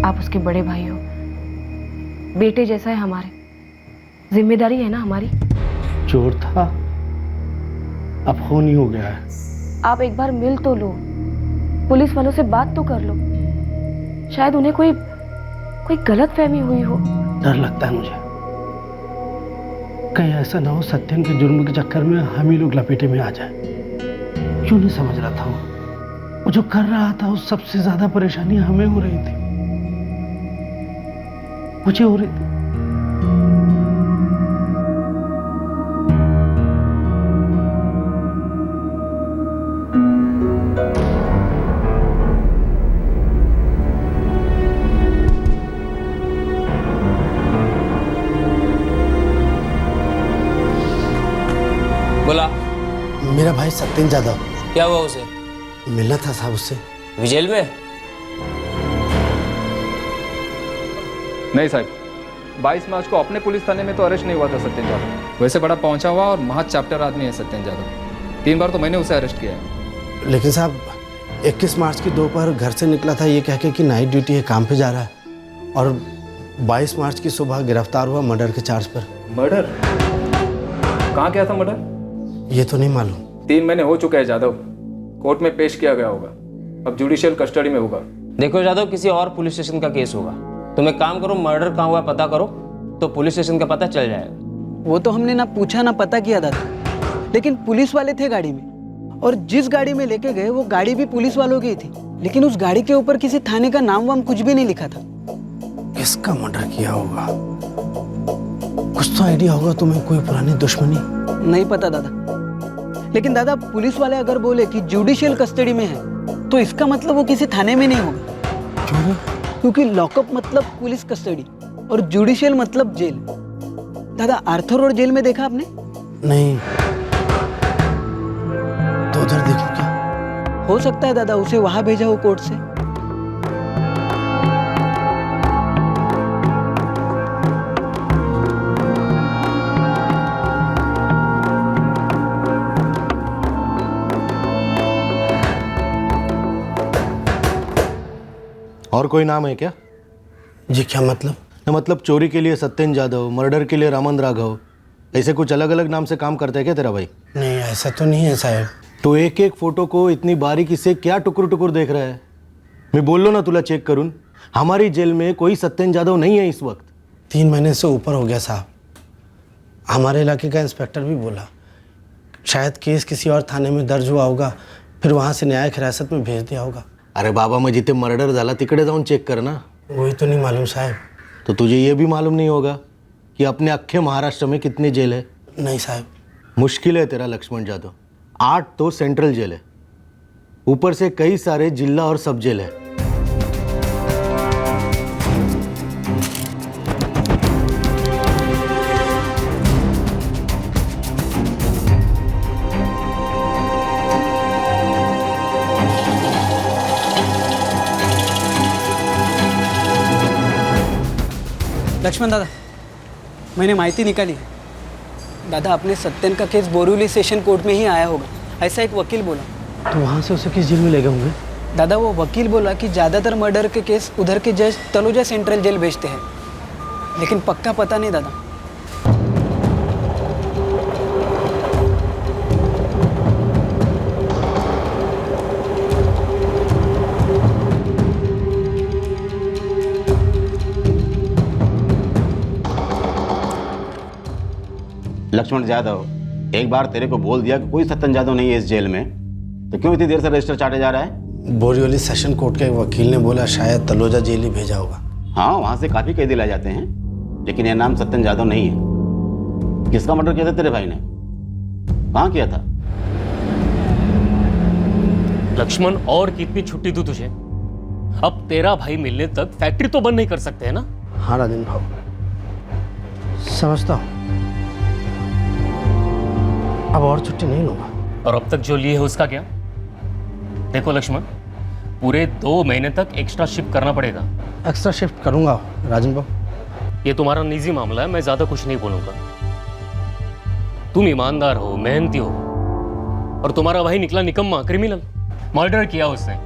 आप उसके बड़े भाई हो, बेटे जैसा है हमारे, जिम्मेदारी है ना हमारी। चोर था, अब खून ही हो गया है। आप एक बार मिल तो लो, पुलिस वालों से बात तो कर लो, शायद उन्हें कोई गलतफहमी हुई हो। डर लगता है मुझे, कहीं ऐसा ना हो सत्यन के जुर्म के चक्कर में हम ही लोग लपेटे में आ जाए। क्यों नहीं समझ रहा था वो जो कर रहा था, उस सबसे ज्यादा परेशानी हमें हो रही थी, मुझे हो रही थी। बोला। मेरा भाई सत्यन जादव। क्या हुआ उसे? मिलना था साहब उससे। जेल में? नहीं साहब, 22 मार्च को अपने पुलिस थाने में तो अरेस्ट नहीं हुआ था सत्यन जादव। वैसे बड़ा पहुंचा हुआ और महा चैप्टर आदमी है सत्यन जादव। 3 बार तो मैंने उसे अरेस्ट किया है। लेकिन साहब 21 मार्च की दोपहर घर से निकला था ये कह के कि नाइट ड्यूटी है, काम पे जा रहा है, और 22 मार्च की सुबह गिरफ्तार हुआ मर्डर के चार्ज पर। मर्डर? कहाँ किया था मर्डर? ये तो नहीं मालूम। 3 महीने हो चुके हैं जादव, कोर्ट में पेश किया गया होगा, अब जुडिशियल कस्टडी में होगा। देखो जादव, किसी और पुलिस स्टेशन का केस होगा। तुम एक काम करो, मर्डर कहाँ हुआ पता करो, तो पुलिस स्टेशन का पता चल जाएगा। वो तो हमने ना पूछा ना पता किया दादा, लेकिन पुलिस वाले थे गाड़ी में, और जिस गाड़ी में लेके गए वो गाड़ी भी पुलिस वालों की थी, लेकिन उस गाड़ी के ऊपर किसी थाने का नाम वाम कुछ भी नहीं लिखा था। किसका मर्डर किया होगा? कुछ तो आइडिया होगा तुम्हें? कोई पुरानी दुश्मनी? नहीं पता दादा, लेकिन दादा पुलिस वाले अगर बोले कि जुडिशियल कस्टडी में है तो इसका मतलब वो किसी थाने में नहीं होगा। क्यों? क्योंकि लॉकअप मतलब पुलिस कस्टडी और जुडिशियल मतलब जेल। दादा आर्थर रोड जेल में देखा आपने? नहीं, तो उधर देखो क्या? हो सकता है दादा उसे वहां भेजा हो कोर्ट से। और कोई नाम है क्या? जी क्या मतलब? मतलब चोरी के लिए सत्यन जादव, मर्डर के लिए रामन राघव, ऐसे कुछ अलग अलग नाम से काम करता है क्या तेरा भाई? नहीं ऐसा तो नहीं है साहब। तो एक एक फोटो को इतनी बारीकी से क्या टुकुर टुकुर देख रहा है? मैं बोल लो ना तुला चेक करूं, हमारी जेल में कोई सत्यन जादव नहीं है इस वक्त। 3 महीने से ऊपर हो गया साहब। हमारे इलाके का इंस्पेक्टर भी बोला शायद केस किसी और थाने में दर्ज हुआ होगा, फिर वहाँ से न्यायिक हिरासत में भेज दिया होगा। अरे बाबा, मग जिथे मर्डर झाला तिकडे जाऊन चेक कर ना। वही तो नहीं मालूम साहब। तो तुझे ये भी मालूम नहीं होगा कि अपने अख्खे महाराष्ट्र में कितनी जेल है? नहीं साहब। मुश्किल है तेरा लक्ष्मण जादव। 8 तो सेंट्रल जेल है, ऊपर से कई सारे जिला और सब जेल है। लक्ष्मण दादा, मैंने माहिती निकाली है। दादा, अपने सत्यन का केस बोरिवली सेशन कोर्ट में ही आया होगा, ऐसा एक वकील बोला। तो वहाँ से उसे किस जेल में ले गए होंगे? दादा, वो वकील बोला कि ज़्यादातर मर्डर के केस उधर के जज तलोजा सेंट्रल जेल भेजते हैं, लेकिन पक्का पता नहीं दादा। लक्ष्मण यादव, एक बार तेरे को बोल दिया कि कोई सत्यन यादव नहीं है इस जेल में, तो क्यों इतनी देर से रजिस्टर चाटे जा रहा है? बोरिवली सेशन कोर्ट के एक वकील ने बोला शायद तलोजा जेल ही भेजा होगा। हाँ, वहां से काफी कैदी ला जाते हैं, लेकिन यह नाम सत्यन यादव नहीं है। किसका मर्डर किया था तेरे भाई ने? कहाँ किया था? लक्ष्मण, और कितनी छुट्टी दूं तुझे? अब तेरा भाई मिलने तक फैक्ट्री तो बंद नहीं कर सकते है ना? हाँ राजन भाव, समझता हूँ। अब और छुट्टी नहीं लूंगा। और अब तक जो लिए है उसका क्या? देखो लक्ष्मण, पूरे 2 महीने तक एक्स्ट्रा शिफ्ट करना पड़ेगा। एक्स्ट्रा शिफ्ट करूंगा राजन बाबू। ये तुम्हारा निजी मामला है, मैं ज्यादा कुछ नहीं बोलूंगा। तुम ईमानदार हो, मेहनती हो, और तुम्हारा भाई निकला निकम्मा, क्रिमिनल। मर्डर किया उसने,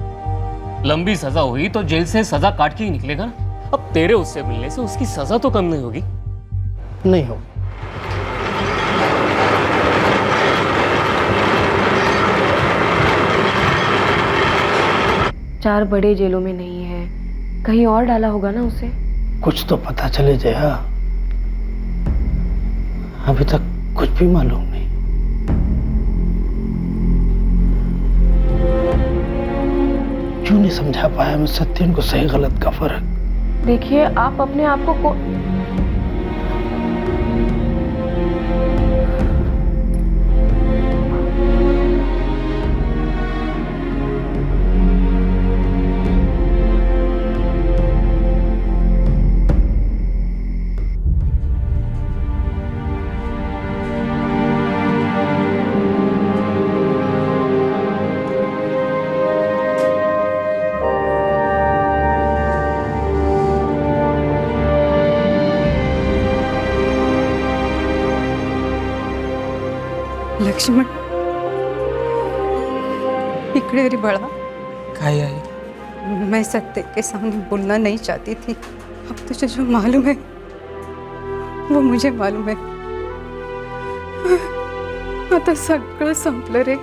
लंबी सजा हुई तो जेल से सजा काट के ही निकलेगा ना। अब तेरे उससे मिलने से उसकी सजा तो कम नहीं होगी। नहीं हो। चार बड़े जेलों में नहीं है, कहीं और डाला होगा ना उसे। कुछ तो पता चले जया, अभी तक कुछ भी मालूम नहीं। क्यों नहीं समझा पाया मैं सत्यन को सही गलत का फर्क? देखिए, आप अपने आप को लक्ष्मण, इकडे रे बड़ा। काय आहे? मैं सत्य के सामने बोलना नहीं चाहती थी। अब तुझे जो मालूम है वो मुझे मालूम है। आता सगळं संपलं रे।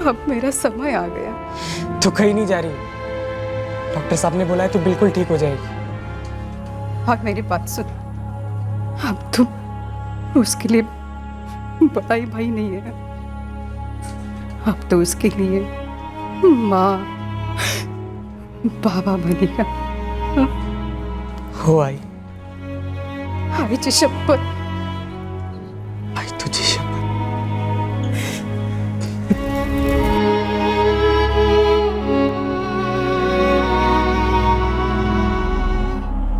अब मेरा समय आ गया। तू कहीं नहीं जा रही। डॉक्टर साहब ने बोला है तू बिल्कुल ठीक हो जाएगी। और मेरी बात सुन, अब तू उसके लिए बड़ा ही भाई नहीं है, अब तो उसके लिए माँ बाबा बनेगा। हो आई। आईची शपथ। आई तुझी शपथ।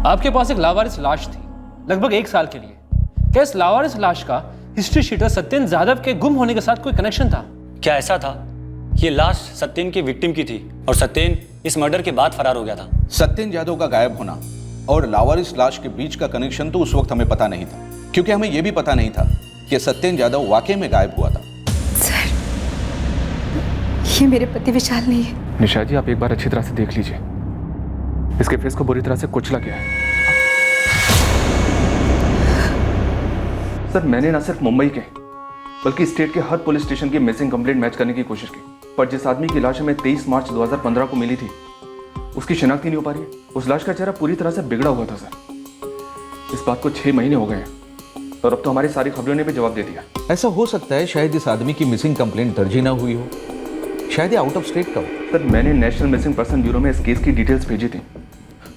आपके पास एक लावारिस लाश थी लगभग 1 साल के लिए। क्या इस लावारिस लाश का हिस्ट्री शीटर सत्यन यादव के गुम होने के साथ कोई कनेक्शन था? क्या ऐसा था? ये लाश सत्यन की विक्टिम की थी और सत्यन इस मर्डर के बाद फरार हो गया था। सत्यन यादव का गायब होना और लावारिस लाश के बीच का कनेक्शन तो उस वक्त हमें पता नहीं था, क्योंकि हमें यह भी पता नहीं था कि सत्यन यादव वाकई में गायब हुआ था। सर, ये मेरे पति विशाल नहीं है। निशा जी, आप एक बार अच्छी तरह से देख लीजिए, इसके फेस को बुरी तरह से कुचला गया है। सर, मैंने ना सिर्फ मुंबई के बल्कि स्टेट के हर पुलिस स्टेशन की मिसिंग कंप्लेंट मैच करने की कोशिश की, पर जिस आदमी की लाश हमें 23 मार्च 2015 को मिली थी उसकी शिनाख्त ही नहीं हो पा रही है। उस लाश का चेहरा पूरी तरह से बिगड़ा हुआ था सर। इस बात को 6 महीने हो गए हैं और अब तो हमारी सारी खबरों ने भी जवाब दे दिया। ऐसा हो सकता है शायद इस आदमी की मिसिंग कंप्लेंट दर्ज ही ना हुई हो, शायद ये आउट ऑफ स्टेट का हो। सर मैंने नेशनल मिसिंग पर्सन ब्यूरो में इस केस की डिटेल्स भेजी थी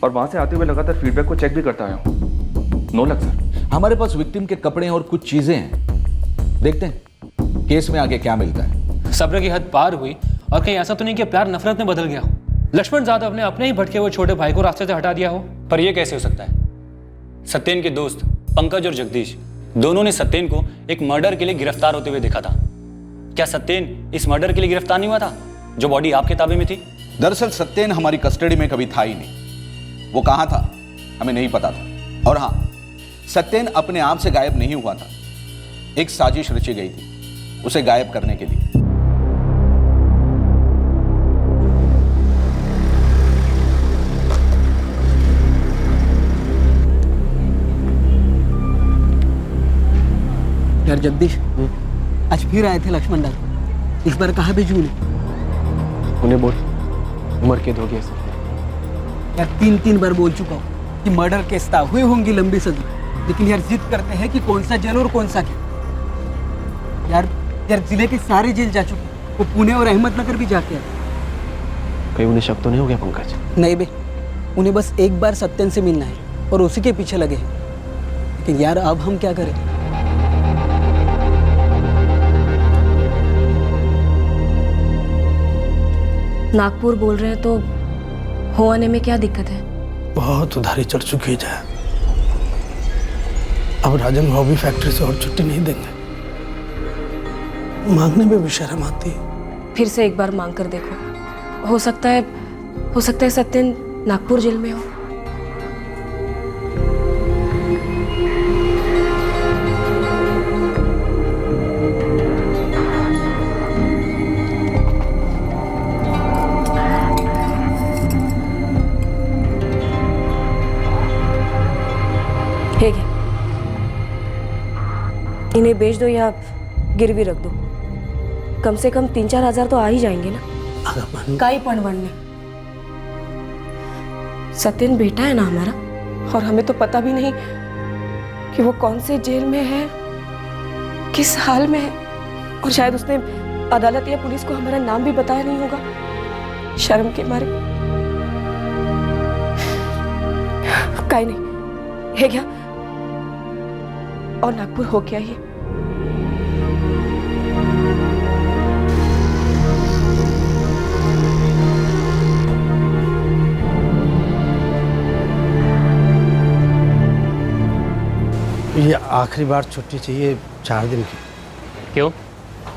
और वहां से आते हुए लगातार फीडबैक को चेक भी करता आया हूँ। No luck sir. हमारे पास विक्टिम के कपड़े और कुछ चीजें हैं, देखते हैं केस में आगे क्या मिलता है। सब्र की हद पार हुई और कहीं ऐसा तो नहीं कि प्यार नफरत में बदल गया हो। लक्ष्मण जाधव ने अपने ही भटके हुए छोटे भाई को रास्ते से हटा दिया हो। पर यह कैसे हो सकता है? सत्येन के दोस्त पंकज और जगदीश दोनों ने सत्येन को एक मर्डर के लिए गिरफ्तार होते हुए देखा था। क्या सत्येन इस मर्डर के लिए गिरफ्तार नहीं हुआ था जो बॉडी आपके ताबे में थी? दरअसल सत्येन हमारी कस्टडी में कभी था ही नहीं। वो कहां था हमें नहीं पता था। और हाँ, सत्येन अपने आप से गायब नहीं हुआ था, एक साजिश रची गई थी उसे गायब करने के लिए। यार जगदीश, आज फिर आए थे लक्ष्मण दादा, इस बार कहाँ भेजू उन्हें? उन्हें बोल उम्र कैद हो गया सर। यार 3 बार बोल चुका हूँ कि मर्डर केस था, हुई होंगी लंबी सजा, लेकिन यार जिद करते हैं कि कौन सा जेल और कौन सा क्या। यार जिले के सारे जेल जा चुके, वो पुणे और अहमदनगर भी जाके आए। कहीं उन्हें शक तो नहीं हो गया पंकज? नहीं बे, उन्हें बस एक बार सत्यन से मिलना है और उसी के पीछे लगे हैं। लेकिन यार अब हम क्या करें? नागपुर बोल रहे हैं तो हो आने में क्या दिक्कत है? बहुत उधारी चढ़ चुकी है। अब राजन भाव भी फैक्ट्री से और छुट्टी नहीं देंगे, मांगने में भी शर्म आती है। फिर से एक बार मांग कर देखो, हो सकता है सत्यन नागपुर जेल में हो। इन्हें बेच दो या गिरवी रख दो, कम से कम 3-4 हजार तो आ ही जाएंगे ना। काई पणवण सत्यन बेटा है ना हमारा, और हमें तो पता भी नहीं कि वो कौन से जेल में है, किस हाल में है, और शायद उसने अदालत या पुलिस को हमारा नाम भी बताया नहीं होगा शर्म के मारे। काई नहीं है क्या, और नागपुर हो क्या ये? ये आखिरी बार छुट्टी चाहिए 4 दिन की। क्यों?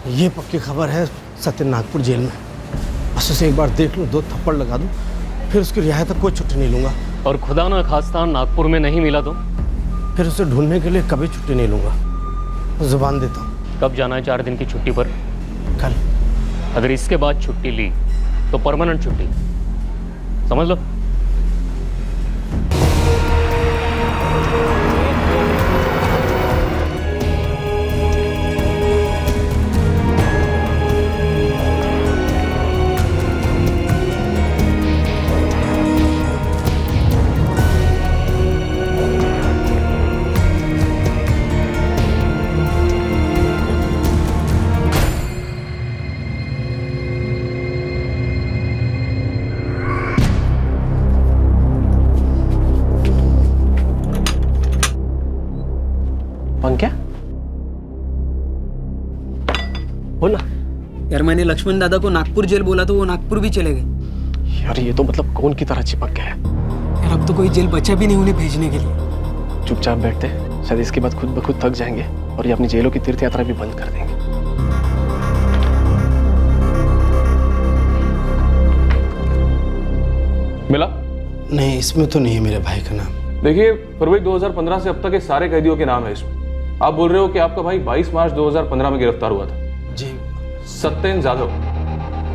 ये पक्की खबर है सत्यन नागपुर जेल में, बस उसे एक बार देख लूँ, 2 थप्पड़ लगा दूँ, फिर उसकी रिहाई तक कोई छुट्टी नहीं लूँगा। और खुदा ना खास्ता नागपुर में नहीं मिला तो? फिर उसे ढूंढने के लिए कभी छुट्टी नहीं लूँगा, जुबान देता हूँ। कब जाना है 4 दिन की छुट्टी पर? कल। अगर इसके बाद छुट्टी ली तो परमानेंट छुट्टी, समझ लो। क्या बोला? यार मैंने लक्ष्मण दादा को नागपुर जेल बोला तो वो नागपुर भी चले गए। यार ये तो मतलब कौन की तरह चिपक गया है। यार अब तो कोई जेल बचा भी नहीं उन्हें भेजने के लिए। चुपचाप बैठते, शायद इसके बाद खुद ब खुद थक जाएंगे और ये अपनी जेलों की तीर्थ यात्रा भी बंद कर देंगे। मिला? नहीं, इसमें तो नहीं है मेरे भाई का नाम। देखिए, फरवरी 2015 से अब तक के सारे कैदियों के नाम है इसमें। आप बोल रहे हो कि आपका भाई 22 मार्च 2015 में गिरफ्तार हुआ था? जी। सत्येन जाधव,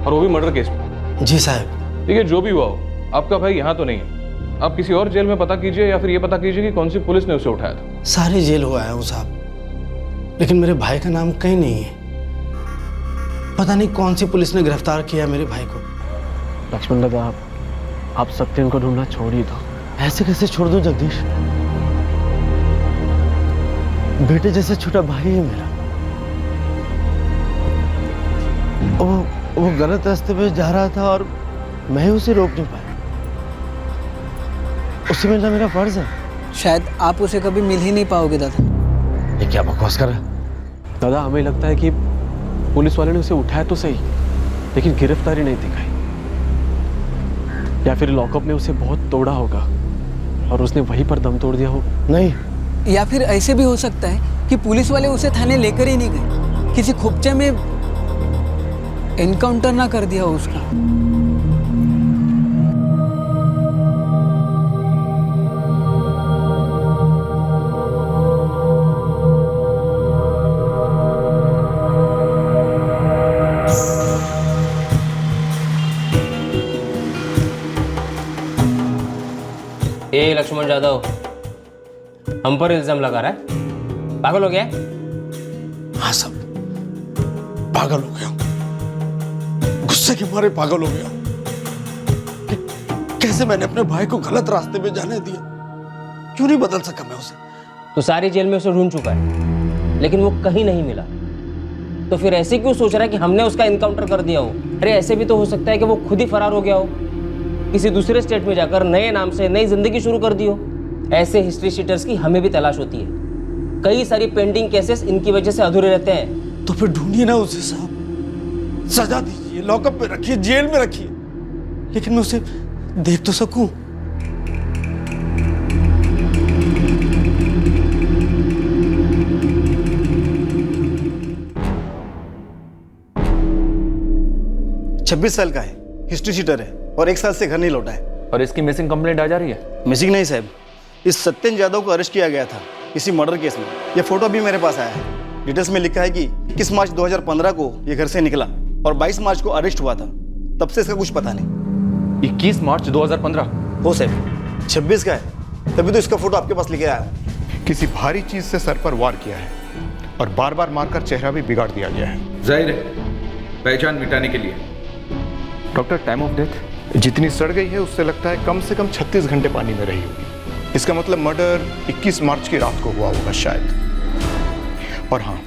और वो भी मर्डर केस में? जी साहब। देखिए, जो भी हुआ हो, आपका भाई यहाँ तो नहीं है। आप किसी और जेल में पता कीजिए या फिर ये पता कीजिए कि कौन सी पुलिस ने उसे उठाया था। सारे जेल हुआ है साहब, लेकिन मेरे भाई का नाम कहीं नहीं है। पता नहीं कौन सी पुलिस ने गिरफ्तार किया मेरे भाई को। लक्ष्मण दादा, आप सत्येन को ढूंढना छोड़ ही दो। ऐसे कैसे छोड़ दो जगदीश? बेटे जैसे छोटा भाई है मेरा। वो गलत रास्ते पे जा रहा था और मैं उसे रोक नहीं पाया। उससे मिलना मेरा फर्ज है। शायद आप उसे कभी मिल ही नहीं पाओगे दादा। ये क्या बकवास कर रहा है? दादा हमें लगता है कि पुलिस वाले ने उसे उठाया तो सही, लेकिन गिरफ्तारी नहीं दिखाई, या फिर लॉकअप में उसे बहुत तोड़ा होगा और उसने वहीं पर दम तोड़ दिया हो। नहीं, या फिर ऐसे भी हो सकता है कि पुलिस वाले उसे थाने लेकर ही नहीं गए, किसी खुपचे में एनकाउंटर ना कर दिया हो उसका। ए लक्ष्मण जाधव, हम पर इल्जाम लगा रहा है, पागल हो गया है? हाँ सब पागल हो गया, गुस्से के मारे पागल हो गया। कैसे मैंने अपने भाई को गलत रास्ते पे जाने दिया? क्यों नहीं बदल सका मैं उसे? तो सारी जेल में उसे ढूंढ चुका है, लेकिन वो कहीं नहीं मिला। तो फिर ऐसे क्यों सोच रहा है कि हमने उसका इनकाउंटर कर दिया हो? अरे ऐसे भी तो हो सकता है कि वो खुद ही फरार हो गया हो, किसी दूसरे स्टेट में जाकर नए नाम से नई जिंदगी शुरू कर दी हो। ऐसे हिस्ट्री शीटर्स की हमें भी तलाश होती है। कई सारी पेंडिंग केसेस इनकी वजह से अधूरे रहते हैं। तो फिर ढूंढिए ना उसे साहब, सजा दीजिए, लॉकअप में रखिए, जेल में रखिए, लेकिन मैं उसे देख तो सकूं। छब्बीस साल का है, हिस्ट्री शीटर है और 1 साल से घर नहीं लौटा है। और इसकी मिसिंग कंप्लेंट आ जा रही है? मिसिंग नहीं साहब, इस सत्यन यादव को अरेस्ट किया गया था किसी मर्डर केस में। ये फोटो भी मेरे पास आया है। डिटेल्स में लिखा है कि 21 मार्च 2015 को ये घर से निकला और 22 मार्च को अरेस्ट हुआ था। तब से इसका कुछ पता नहीं। 21 मार्च 2015? हो साहब, 26 का है, तभी तो इसका फोटो आपके पास लेके आया हूँ। किसी भारी चीज से सर पर वार किया है और बार बार मारकर चेहरा भी बिगाड़ दिया गया है। जाहिर है पहचान मिटाने के लिए। Doctor, time of death? जितनी सड़ गई है उससे लगता है कम से कम 36 घंटे पानी में रही होगी। इसका मतलब मर्डर 21 मार्च की रात को हुआ होगा शायद। और हाँ,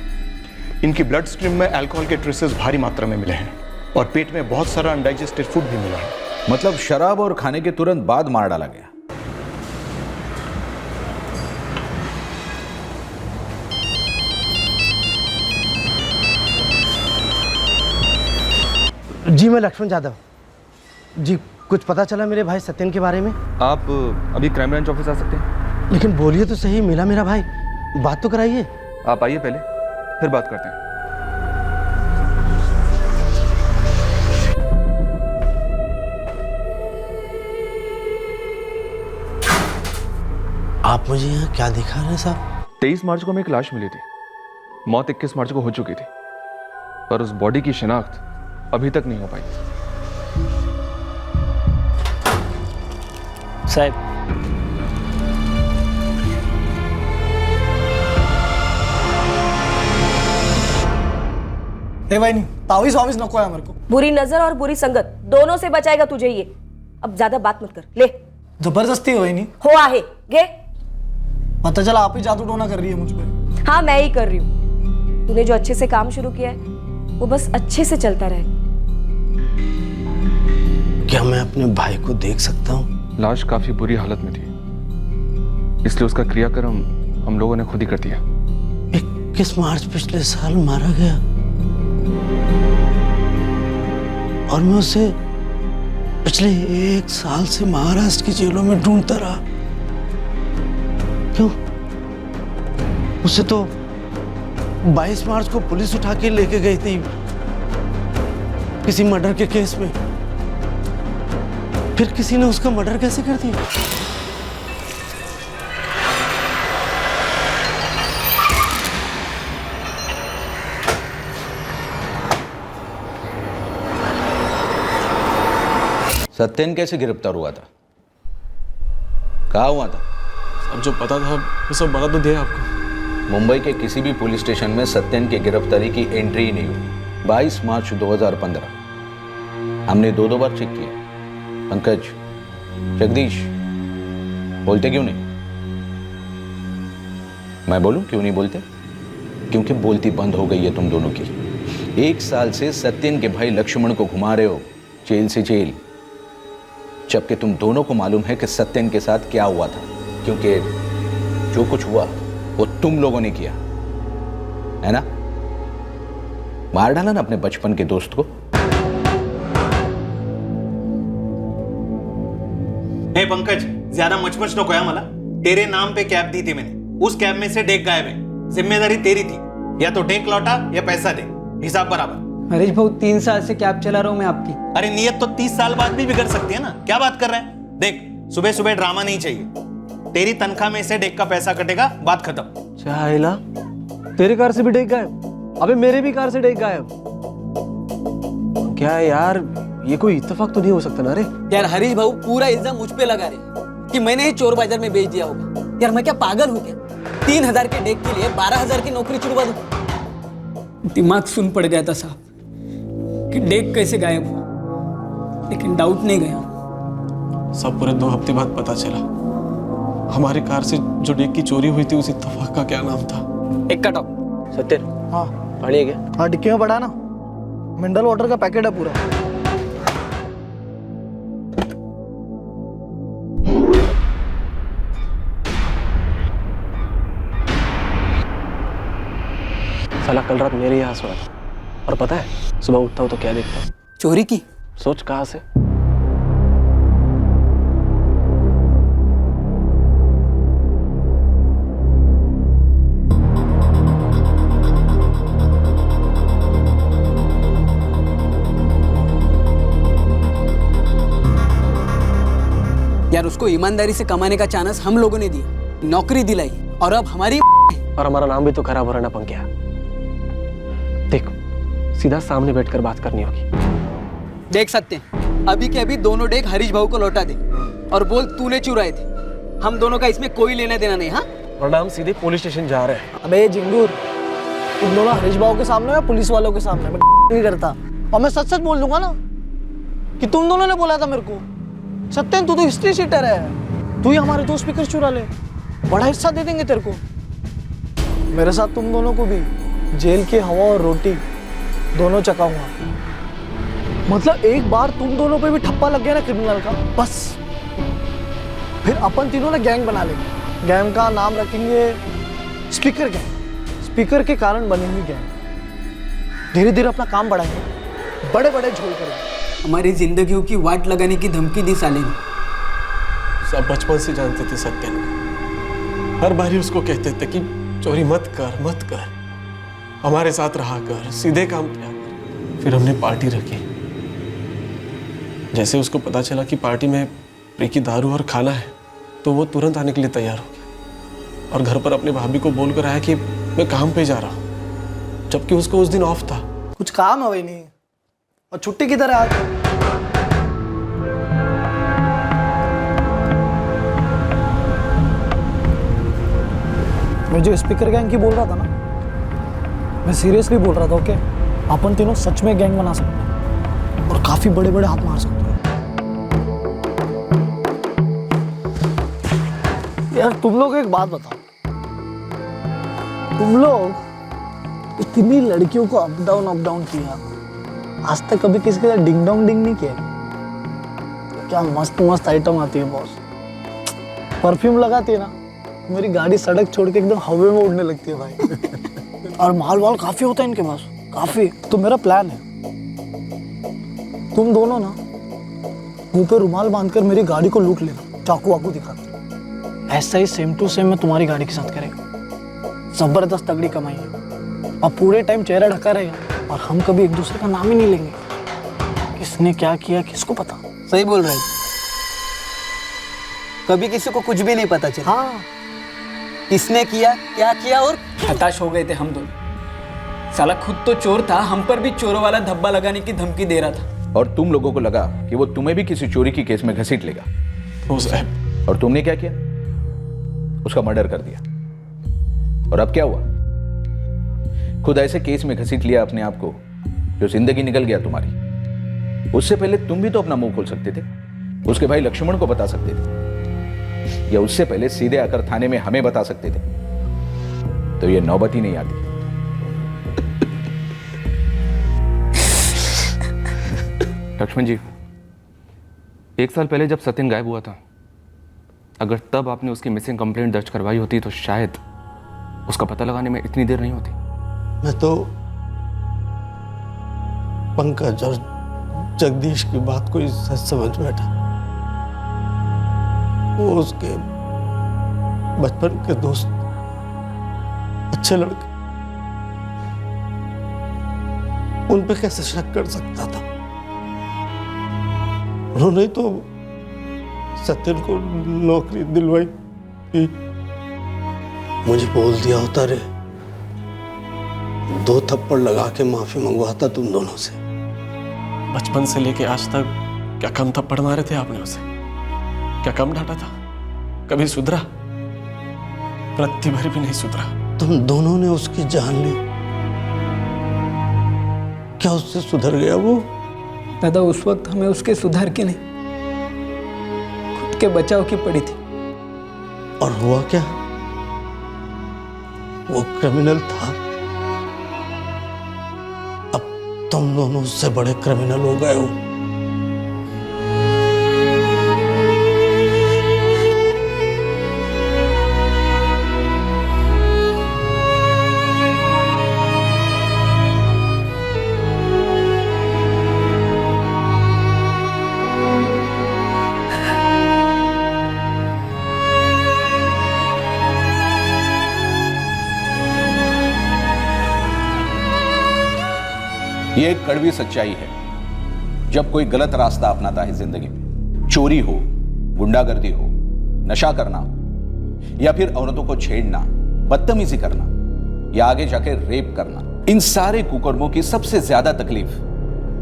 इनकी ब्लड स्ट्रीम में अल्कोहल के ट्रेसेस भारी मात्रा में मिले हैं और पेट में बहुत सारा अनडाइजेस्टेड फूड भी मिला है। मतलब शराब और खाने के तुरंत बाद मार डाला गया। जी मैं लक्ष्मण यादव जी। कुछ पता चला मेरे भाई सत्यन के बारे में? आप अभी क्राइम ब्रांच ऑफिस आ सकते हैं। लेकिन बोलिए तो सही, मिला मेरा भाई, बात तो कराइए। आप आइए पहले, फिर बात करते हैं। आप मुझे यहाँ क्या दिखा रहे हैं साहब? 23 मार्च को हमें एक लाश मिली थी। मौत 21 मार्च को हो चुकी थी, पर उस बॉडी की शिनाख्त अभी तक नहीं हो पाई। साहब, भाई नहीं, तावीज वावीज नको है मेरे को। बुरी नजर और बुरी संगत दोनों से बचाएगा तुझे ये। अब ज्यादा बात मत कर, ले। जबरदस्ती हो नहीं हो आहे गे। पता चला आप ही जादू टोना कर रही है मुझ पे। हाँ मैं ही कर रही हूँ। तूने जो अच्छे से काम शुरू किया है वो बस अच्छे से चलता रहे। क्या मैं अपने भाई को देख सकता हूँ? लाश काफी बुरी हालत में थी, इसलिए उसका क्रियाक्रम हम लोगों ने खुद ही कर दिया। 21 मार्च पिछले साल मारा गया और मैं उसे पिछले 1 साल से महाराष्ट्र की जेलों में ढूंढता रहा। क्यों? उसे तो 22 मार्च को पुलिस उठा के लेके गई थी किसी मर्डर के केस में। फिर किसी ने उसका मर्डर कैसे कर दिया? सत्यन कैसे गिरफ्तार हुआ था? कहाँ हुआ था? अब जो पता था वो सब बता तो दिया आपको। मुंबई के किसी भी पुलिस स्टेशन में सत्यन की गिरफ्तारी की एंट्री ही नहीं हुई। 22 मार्च 2015 हमने 2 बार चेक किया। पंकज, जगदीश, बोलते क्यों नहीं? मैं बोलूं क्यों नहीं बोलते? क्योंकि बोलती बंद हो गई है तुम दोनों की। 1 साल से सत्यन के भाई लक्ष्मण को घुमा रहे हो जेल से जेल, जबकि तुम दोनों को मालूम है कि सत्यन के साथ क्या हुआ था। क्योंकि जो कुछ हुआ वो तुम लोगों ने किया है ना। मार डाला ना अपने बचपन के दोस्त को। हे पंकज, ज्यादा मचमच नको है मला। तेरे नाम पे कैब दी थी मैंने, उस कैब में से डेक गायब है। जिम्मेदारी तेरी थी, या तो डेक लौटा या पैसा दे, हिसाब बराबर। हरीश भाऊ 3 साल से कैब चला रहा हूं मैं आपकी। अरे नियत तो 30 साल बाद भी बिगड़ सकती है ना, क्या बात कर रहे हैं? देख, सुबह सुबह ड्रामा नहीं चाहिए। तेरी तनख्वाह में से डेक का पैसा कटेगा, बात खत्म। चाहेला, तेरी कार से भी डेक गायब? अबे मेरे भी कार से डेक गायब। क्या है यार, ये कोई इत्तेफाक तो नहीं हो सकता ना रे? यार हरीश भाऊ पूरा इल्जाम मुझ पे लगा रहे कि मैंने ही चोर बाजार में बेच दिया होगा। यार मैं क्या पागल हूँ क्या? 3000 के डेक के लिए 12000 की नौकरी छुड़वा दूं? दिमाग सुन पड़ गया था साहब कि डेक कैसे गायब हुआ, लेकिन डाउट नहीं गया। सब पूरे 2 हफ्ते बाद पता चला। हमारी कार से जो डेक की चोरी हुई थी उस इत्तेफाक का क्या नाम था? एक कट ऑफ। सत्यन, हाँ पानी है क्या? हाँ डिक्की में पड़ा ना, मिनरल वाटर का पैकेट है पूरा। साला कल रात मेरे यहाँ सोया था, और पता है सुबह उठता हूँ तो क्या देखता हूँ? चोरी की। सोच कहाँ से? यार उसको ईमानदारी से कमाने का चांस हम लोगों ने दिया, नौकरी दिलाई, और अब हमारी और हमारा नाम भी तो खराब हो रहा ना पंक्या। देखो, सीधा सामने बैठकर बात करनी होगी। देख सकते हैं अभी के अभी दोनों डेक हरीश भाऊ को लौटा दे और बोल तूने चुराए थे। हम दोनों का इसमें कोई लेना देना नहीं। हाँ, वरना हम सीधे पुलिस स्टेशन जा रहे हैं। अबे जिंगूर, तुम दोनों हरीश भाऊ के सामने या पुलिस वालों के सामने? मैं नहीं करता, और मैं सच सच बोल दूंगा ना कि तुम दोनों ने बोला था मेरे को। सत्यन तू तो हिस्ट्री शीटर है, तू ही हमारे 2 स्पीकर चुरा ले, बड़ा हिस्सा दे देंगे तेरे को। मेरे साथ तुम दोनों को भी जेल की हवा और रोटी दोनों चखाऊंगा। मतलब एक बार तुम दोनों पे भी ठप्पा लग गया ना क्रिमिनल का, बस फिर अपन तीनों ने गैंग बना लेंगे। गैंग का नाम रखेंगे स्पीकर गैंग। स्पीकर के कारण बनी हुई गैंग। धीरे धीरे अपना काम बढ़ाएंगे, बड़े बड़े झोल करेंगे। हमारी जिंदगियों की वाट लगाने की धमकी दी साले ने। सब बचपन से जानते थे सत्यन को। हर बार ही उसको कहते थे कि चोरी मत कर, मत कर, हमारे साथ रहा कर, सीधे काम किया कर। फिर हमने पार्टी रखी। जैसे उसको पता चला कि पार्टी में फ्री की दारू और खाना है, तो वो तुरंत आने के लिए तैयार हो गया और घर पर अपने भाभी को बोल कर आया कि मैं काम पे जा रहा हूँ, जबकि उसको उस दिन ऑफ था। कुछ काम है नहीं, और छुट्टी किधर है आज? मैं जो स्पीकर गैंग की बोल रहा था ना, मैं सीरियसली बोल रहा था। ओके, अपन तीनों सच में गैंग बना सकते हैं और काफी बड़े बड़े हाथ मार सकते हैं। यार तुम लोग एक बात बताओ, तुम लोग इतनी लड़कियों को अप डाउन किया, आज तक कभी किसी के साथ डिंग डोंग डिंग नहीं किया? क्या मस्त मस्त आइटम आती है बॉस। परफ्यूम लगाती है ना, मेरी गाड़ी सड़क छोड़ के एकदम हवा में उड़ने लगती है भाई। और माल वाल काफी होता है इनके पास, काफी। तो मेरा प्लान है, तुम दोनों ना मुंह पे रुमाल बांधकर मेरी गाड़ी को लूट लेना, चाकू वाकू दिखाकर। ऐसा ही सेम टू सेम मैं तुम्हारी गाड़ी के साथ करेगा। जबरदस्त तगड़ी कमाई है, और पूरे टाइम चेहरा ढका रहेगा, और हम कभी एक दूसरे का नाम ही नहीं लेंगे। किसने क्या किया किसको पता। सही बोल रहे, कभी किसी को कुछ भी नहीं पता चला। हाँ, किसने किया, क्या किया, और हताश हो गए थे हम दोनों। साला खुद तो चोर था, हम पर भी चोरों वाला धब्बा लगाने की धमकी दे रहा था। और तुम लोगों को लगा कि वो तुम्हें भी किसी चोरी की केस में घसीट लेगा। और तुमने क्या किया? उसका मर्डर कर दिया। और अब क्या हुआ? खुद ऐसे केस में घसीट लिया अपने आप को जो जिंदगी निकल गया तुम्हारी। उससे पहले तुम भी तो अपना मुंह खोल सकते थे, उसके भाई लक्ष्मण को बता सकते थे, या उससे पहले सीधे आकर थाने में हमें बता सकते थे। तो ये नौबत ही नहीं आती। लक्ष्मण जी, 1 साल पहले जब सत्यन गायब हुआ था, अगर तब आपने उसकी मिसिंग कंप्लेंट दर्ज करवाई होती तो शायद उसका पता लगाने में इतनी देर नहीं होती। मैं तो पंकज और जगदीश की बात को ही सच समझ बैठा। वो उसके बचपन के दोस्त, अच्छे लड़के, उन पे कैसे शक कर सकता था? उन्होंने तो सत्यन को नौकरी दिलवाई थी। मुझे बोल दिया होता रे, 2 थप्पड़ लगा के माफी मंगवाता तुम दोनों से। बचपन से लेके आज तक क्या कम थप्पड़ मारे थे आपने उसे? क्या कम डांटा था? कभी सुधरा? रत्ती भर भी नहीं सुधरा। तुम दोनों ने उसकी जान ली, क्या उससे सुधर गया वो? दादा, उस वक्त हमें उसके सुधार की नहीं, खुद के बचाव की पड़ी थी। और हुआ क्या? वो क्रिमिनल था। अब तुम दोनों उससे बड़े क्रिमिनल हो गए हो। ये एक कड़वी सच्चाई है। जब कोई गलत रास्ता अपनाता है जिंदगी में, चोरी हो, गुंडागर्दी हो, नशा करना हो, या फिर औरतों को छेड़ना, बदतमीजी करना, या आगे जाके रेप करना, इन सारे कुकर्मों की सबसे ज्यादा तकलीफ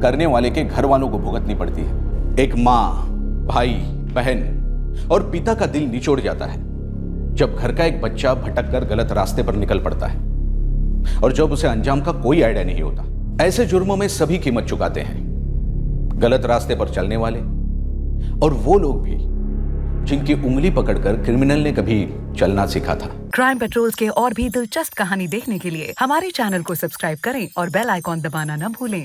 करने वाले के घर वालों को भुगतनी पड़ती है। एक मां, भाई, बहन और पिता का दिल निचोड़ जाता है जब घर का एक बच्चा भटक कर गलत रास्ते पर निकल पड़ता है और जब उसे अंजाम का कोई आइडिया नहीं होता। ऐसे जुर्मों में सभी कीमत चुकाते हैं, गलत रास्ते पर चलने वाले और वो लोग भी जिनकी उंगली पकड़कर क्रिमिनल ने कभी चलना सीखा था। क्राइम पेट्रोल्स के और भी दिलचस्प कहानी देखने के लिए हमारे चैनल को सब्सक्राइब करें और बेल आइकॉन दबाना न भूलें।